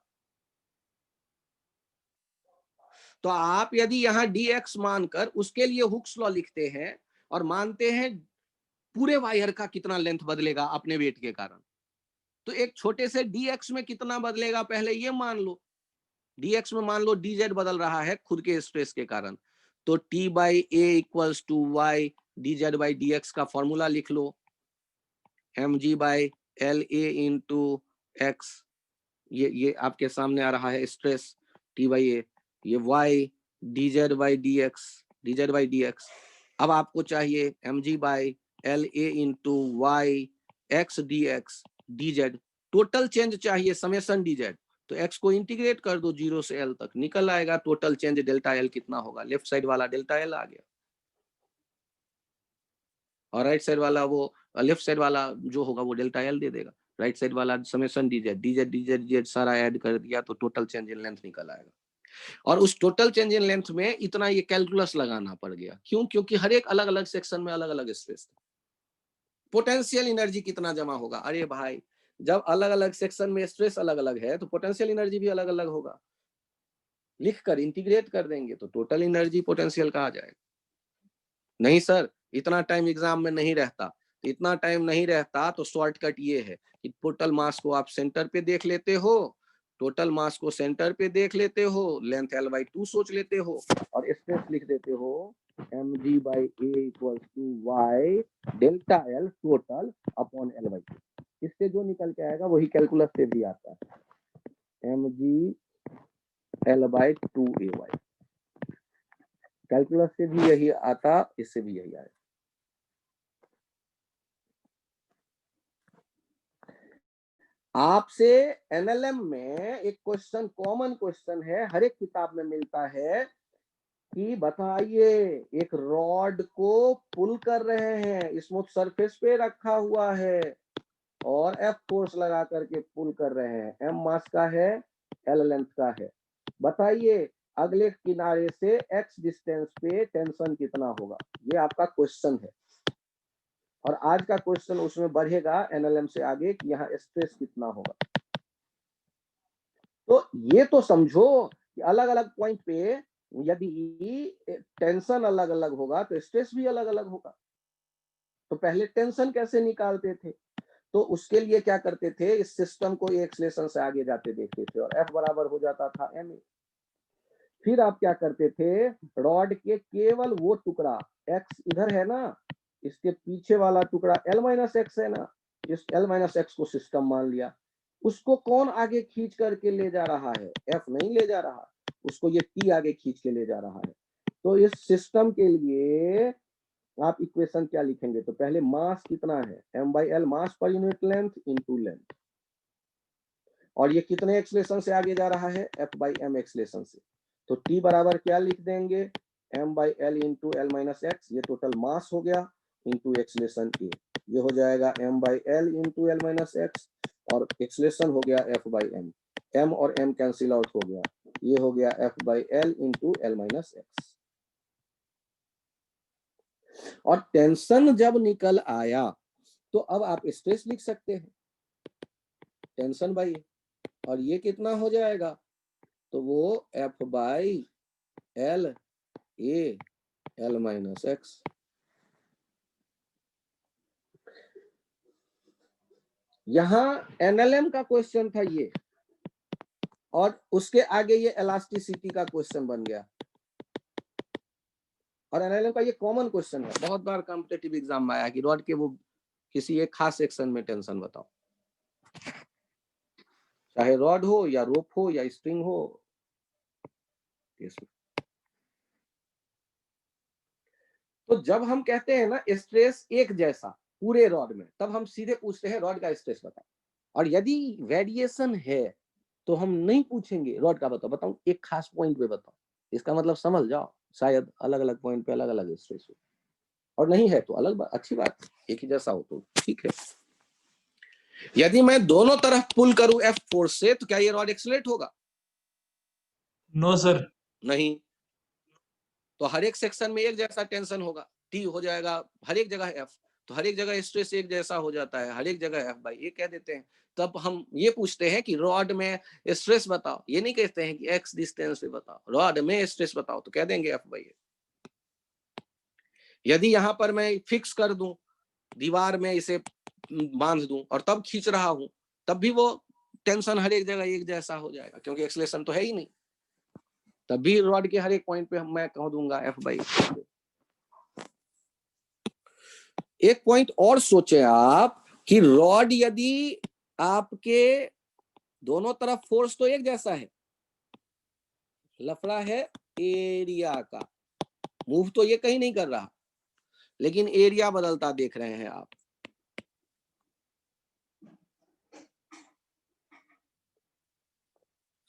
तो आप यदि यहां dx मानकर उसके लिए हुक्स लॉ लिखते हैं और मानते हैं पूरे वायर का कितना लेंथ बदलेगा अपने वेट के कारण, तो एक छोटे से dx में कितना बदलेगा पहले ये मान लो। dx में मान लो dz बदल रहा है खुद के स्ट्रेस के कारण, तो t by A equals to Y dz by dx का फॉर्मूला लिख लो, mg by L A into X. ये आपके सामने आ रहा है स्ट्रेस t बाई ए, ये y dz बाई dx। अब आपको चाहिए mg by L A into Y X D X dz, total change चाहिए समेशन dz। तो x को इंटीग्रेट कर दो 0 से l तक, निकल आएगा टोटल चेंज डेल्टा l कितना होगा। लेफ्ट साइड वाला डेल्टा l आ गया और राइट साइड वाला वो, लेफ्ट साइड वाला जो होगा वो डेल्टा l दे देगा। राइट साइड वाला समेशन dz सारा ऐड कर दिया तो टोटल चेंज इन लेंथ निकल आएगा। और उस टोटल चेंज इन लेंथ में इतना ये कैलकुलस लगाना पड़ गया, क्यों? क्योंकि हर एक अलग अलग सेक्शन में अलग अलग स्ट्रेस था। पोटेंशियल एनर्जी कितना जमा होगा, अरे भाई जब अलग अलग सेक्शन में स्ट्रेस अलग अलग है तो पोटेंशियल एनर्जी भी अलग अलग होगा। लिखकर इंटीग्रेट कर देंगे तो टोटल एनर्जी पोटेंशियल कहा जाएगा। नहीं सर, इतना टाइम एग्जाम में नहीं रहता, इतना टाइम नहीं रहता तो शॉर्टकट ये है कि टोटल मास को आप सेंटर पे देख लेते हो, टोटल मास को सेंटर पे देख लेते हो, लेंथ l/2 सोच लेते हो और स्ट्रेस लिख देते हो mg by A equals to Y delta l total upon l/2। इससे जो निकल के आएगा वही कैलकुलस से भी आता है, mg l/2ay। कैलकुलस से भी यही आता, इससे भी यही आएगा। आपसे एनएलएम में एक क्वेश्चन, कॉमन क्वेश्चन है, हर एक किताब में मिलता है कि बताइए एक रॉड को पुल कर रहे हैं, स्मूथ सरफेस पे रखा हुआ है और एफ फोर्स लगा करके पुल कर रहे हैं, एम मास का है, एल लेंथ का है। बताइए अगले किनारे से एक्स डिस्टेंस पे टेंशन कितना होगा, ये आपका क्वेश्चन है। और आज का क्वेश्चन उसमें बढ़ेगा एनएलएम से आगे कि यहाँ स्ट्रेस कितना होगा। तो ये तो समझो कि अलग अलग पॉइंट पे यदि टेंशन अलग अलग होगा तो स्ट्रेस भी अलग अलग होगा। तो पहले टेंशन कैसे निकालते थे, तो उसके लिए क्या करते थे, इस सिस्टम को एक्सलेशन से आगे जाते देखते थे और F बराबर हो जाता था ma। फिर आप क्या करते थे, रॉड के केवल वो टुकड़ा, x इधर है ना, इसके पीछे वाला टुकड़ा l-x है ना, इस l-x को सिस्टम मान लिया, उसको कौन आगे खींच करके ले जा रहा है, F नहीं ले जा रहा, उसको ये T आगे खींच के ले जा रहा है। तो इस सिस्टम के लिए आप इक्वेशन क्या लिखेंगे, तो पहले मास कितना है, m/l मास per unit length into length, और ये कितने एक्सलेशन से आगे जा रहा है, F/m एक्सलेशन से। तो T बराबर क्या लिख देंगे, m/l इंटू l-x, ये टोटल मास हो गया, इंटू एक्सलेशन A, ये हो जाएगा m/l इंटू l-x और एक्सलेशन हो गया एफ बाई एम, एम और एम कैंसिल आउट हो गया, ये हो गया F by L into L minus x. और टेंशन जब निकल आया तो अब आप स्ट्रेस लिख सकते हैं, टेंशन बाई, और ये कितना हो जाएगा, तो वो F by L A L minus x. यहां एनएलएम का क्वेश्चन था ये, और उसके आगे ये इलास्टिसिटी का क्वेश्चन बन गया। और एनएलएम का ये कॉमन क्वेश्चन है, बहुत बार कॉम्पिटिटिव एग्जाम में आया कि रॉड के वो किसी एक खास सेक्शन में टेंशन बताओ, चाहे रॉड हो या रोप हो या स्ट्रिंग हो। तो जब हम कहते हैं ना स्ट्रेस एक जैसा पूरे रॉड में, तब हम सीधे पूछते हैं रॉड का स्ट्रेस बताओ। और यदि वेरिएशन है तो हम नहीं पूछेंगे रॉड का बताओ, बताओ एक खास पॉइंट पे बताओ। इसका मतलब समझ जाओ, शायद अलग अलग पॉइंट पे अलग अलग स्ट्रेस हो, और नहीं है तो अलग बात, अच्छी बात, एक ही जैसा हो तो ठीक है। यदि मैं दोनों तरफ पुल करूं एफ फोर्स से, तो क्या ये रॉड एक्सीलरेट होगा? No sir. नहीं। तो हर एक सेक्शन में एक जैसा टेंशन होगा, टी हो जाएगा हर एक जगह एफ, तो हर एक जगह स्ट्रेस एक जैसा हो जाता है, हर एक जगह एफ बाई ए कह देते हैं। तब हम ये पूछते हैं कि रॉड में स्ट्रेस बताओ, ये नहीं कहते हैं कि एक्स डिस्टेंस पे बताओ, रॉड में स्ट्रेस बताओ, तो कह देंगे एफ बाई ए। यदि यहां पर मैं फिक्स कर दूं दीवार में, इसे बांध दूं और तब खींच रहा हूं, तब भी वो टेंशन हर एक जगह एक जैसा हो जाएगा, क्योंकि एक्सेलेरेशन तो है ही नहीं। तब भी रॉड के हर एक पॉइंट पे मैं कह दूंगा एफ बाई। एक पॉइंट और सोचे आप कि रॉड यदि आपके दोनों तरफ फोर्स तो एक जैसा है, लफड़ा है एरिया का, मूव तो ये कहीं नहीं कर रहा, लेकिन एरिया बदलता देख रहे हैं आप।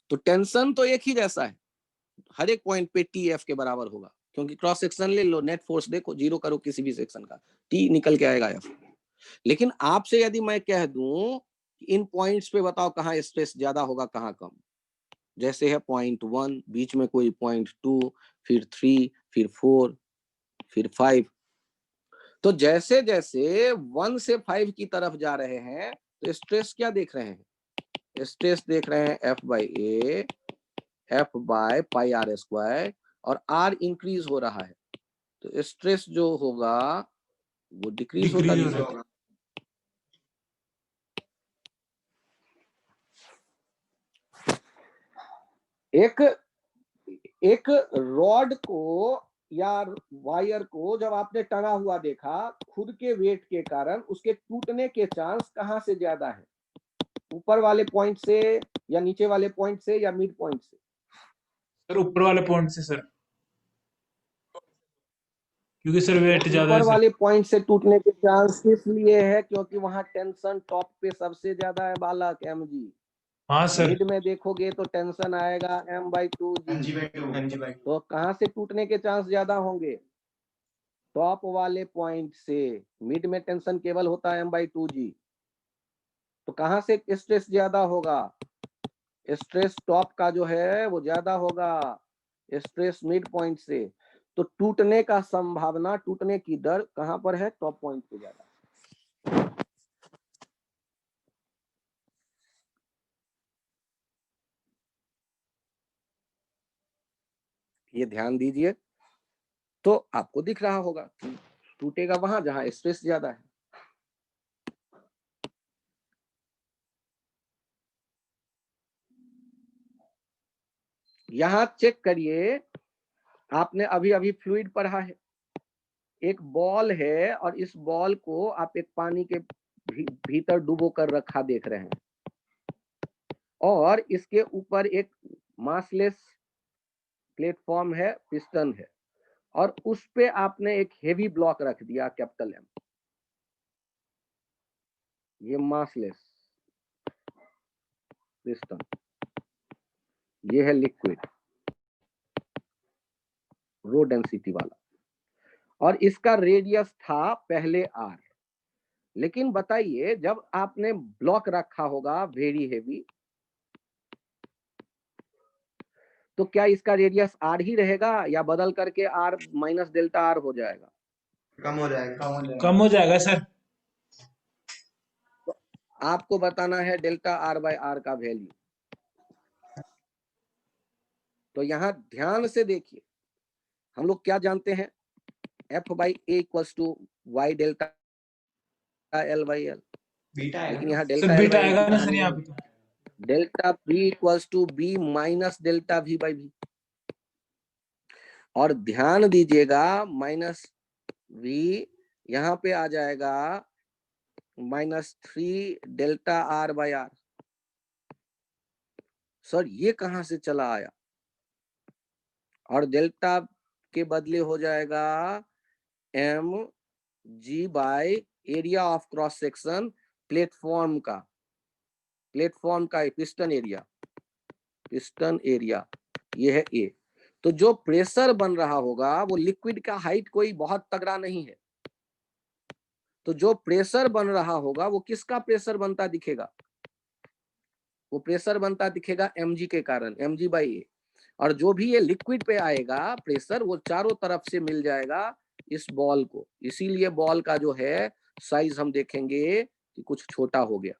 तो टेंशन तो एक ही जैसा है, हर एक पॉइंट पे टी एफ के बराबर होगा, क्योंकि क्रॉस सेक्शन ले लो, नेट फोर्स देखो, जीरो करो किसी भी सेक्शन का, टी निकल के आएगा एफ। लेकिन आपसे यदि मैं कह दूं इन पॉइंट्स पे बताओ कहां स्ट्रेस ज्यादा होगा कहां कम, जैसे है पॉइंट 1, बीच में कोई पॉइंट 2, फिर 3, फिर 4, फिर 5, तो जैसे जैसे 1 से 5 की तरफ जा रहे हैं तो स्ट्रेस क्या देख रहे हैं, स्ट्रेस देख रहे हैं F by A F by pi R square, और आर इंक्रीज हो रहा है, तो स्ट्रेस जो होगा वो डिक्रीज होता जाएगा। एक रॉड को या वायर को जब आपने टंगा हुआ देखा, खुद के वेट के कारण उसके टूटने के चांस कहां से ज्यादा है, ऊपर वाले पॉइंट से या नीचे वाले पॉइंट से या मिड पॉइंट से? सर ऊपर वाले पॉइंट से सर, क्योंकि सर वेट ज्यादा ऊपर है सर। वाले पॉइंट से टूटने के चांस इसलिए है क्योंकि वहां टेंशन टॉप पे सबसे ज्यादा है बालक एम जी। हाँ सर। मिड में देखोगे तो टेंशन आएगा एम बाई टू जी, तो कहां से टूटने के चांस ज्यादा होंगे, टॉप वाले पॉइंट से। मिड में टेंशन केवल होता है एम बाई टू जी, तो कहां से स्ट्रेस ज्यादा होगा, स्ट्रेस टॉप का जो है वो ज्यादा होगा स्ट्रेस मिड पॉइंट से, तो टूटने का संभावना, टूटने की दर कहां पर है, टॉप पॉइंट पे ज्यादा। ये ध्यान दीजिए, तो आपको दिख रहा होगा टूटेगा वहां जहां स्ट्रेस ज्यादा है। यहां चेक करिए, आपने अभी अभी फ्लूइड पढ़ा है, एक बॉल है और इस बॉल को आप एक पानी के भीतर डुबो कर रखा देख रहे हैं, और इसके ऊपर एक मासलेस प्लेटफॉर्म है, पिस्टन है, और उस पे आपने एक हेवी ब्लॉक रख दिया कैपिटल एम, ये मासलेस पिस्टन, ये है लिक्विड रो डेंसिटी वाला, और इसका रेडियस था पहले आर, लेकिन बताइए जब आपने ब्लॉक रखा होगा वेरी हेवी, तो क्या इसका रेडियस आर ही रहेगा या बदल करके आर माइनस डेल्टा आर हो जाएगा? कम हो जाएगा। कम हो जाएगा सर। तो आपको बताना है डेल्टा आर बाय आर का वैल्यू। तो यहां ध्यान से देखिए, हम लोग क्या जानते हैं, F by A equals to Y delta L by L, beta लेकिन है यहाँ sir delta L beta by L आएगा ना बीटा सर नहीं यहाँ है। पे तो। Delta B equals to B minus delta V by V, और ध्यान दीजिएगा माइनस वी यहाँ पे आ जाएगा -3 delta R by R. Sir ये कहां से चला आया? और डेल्टा के बदले हो जाएगा M G by area of cross section platform का, पिस्टन एरिया ये है ए। तो जो प्रेशर बन रहा होगा वो लिक्विड का हाइट कोई बहुत तगड़ा नहीं है, तो जो प्रेशर बन रहा होगा वो किसका प्रेशर बनता दिखेगा? वो प्रेशर बनता दिखेगा mg के कारण, mg बाई ए। और जो भी ये लिक्विड पे आएगा प्रेशर, वो चारों तरफ से मिल जाएगा इस बॉल को, इसीलिए बॉल का जो है साइज हम देखेंगे कि कुछ छोटा हो गया।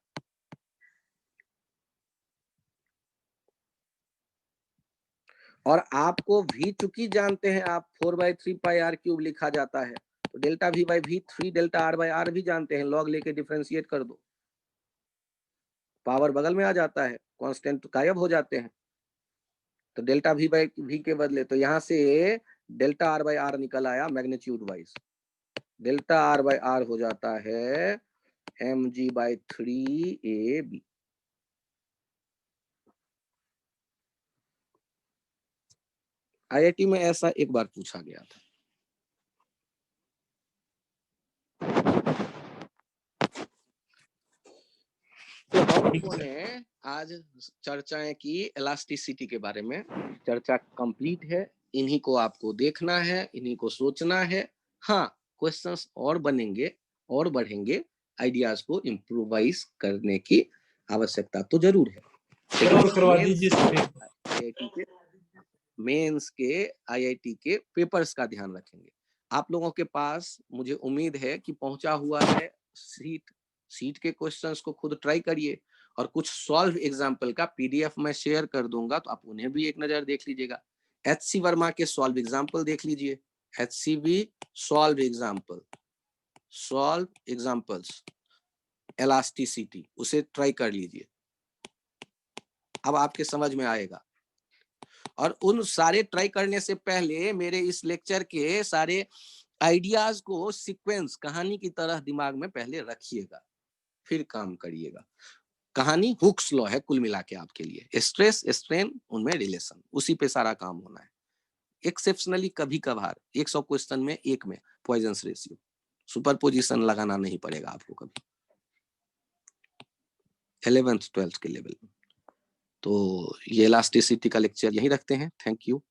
और आपको v चूंकि जानते हैं आप 4/3 पाई आर क्यूब लिखा जाता है, तो delta v by V 3 delta R by R भी जानते हैं, लॉग लेके डिफरेंशिएट कर दो, पावर बगल में आ जाता है, कांस्टेंट गायब हो जाते हैं। तो डेल्टा वी बाई वी के बदले तो यहाँ से डेल्टा आर बाई आर निकल आया magnitude wise, delta R by R हो जाता है mg बाई 3ab। आईआईटी में ऐसा एक बार पूछा गया था। तो हम लोगों ने आज चर्चाएं की इलास्टिसिटी के बारे में, चर्चा कंप्लीट है। इन्हीं को आपको देखना है, इन्हीं को सोचना है। हाँ, क्वेश्चंस और बनेंगे और बढ़ेंगे, आइडियाज को इम्प्रोवाइज करने की आवश्यकता तो जरूर है। और करवा दीजिए मेंस के आईआईटी के पेपर्स का ध्यान रखेंगे। आप लोगों के पास मुझे उम्मीद है कि पहुंचा हुआ है सीट के क्वेश्चंस को खुद ट्राई करिए, और कुछ सॉल्व एग्जाम्पल का पीडीएफ मैं शेयर कर दूंगा, तो आप उन्हें भी एक नजर देख लीजिएगा। HC वर्मा के सॉल्व एग्जाम्पल देख लीजिए, HCV सॉल्व एग्जाम्पल्स एलास्टिसिटी, उसे ट्राई कर लीजिए, अब आपके समझ में आएगा। और उन सारे ट्राई करने से पहले मेरे इस लेक्चर के सारे आइडियाज को सीक्वेंस कहानी की तरह दिमाग में पहले रखिएगा, फिर काम करिएगा। कहानी हुक्स लॉ है कुल मिला के आपके लिए, स्ट्रेस स्ट्रेन उनमें रिलेशन, उसी पे सारा काम होना है। एक्सेप्शनली कभी कभार 100 क्वेश्चन में एक में पॉइजन्स रेशियो, सुपरपोजिशन लगाना नहीं पड़ेगा आपको कभी 11th 12th के लेवल में। तो ये इलास्टिसिटी का लेक्चर यहीं रखते हैं। Thank you.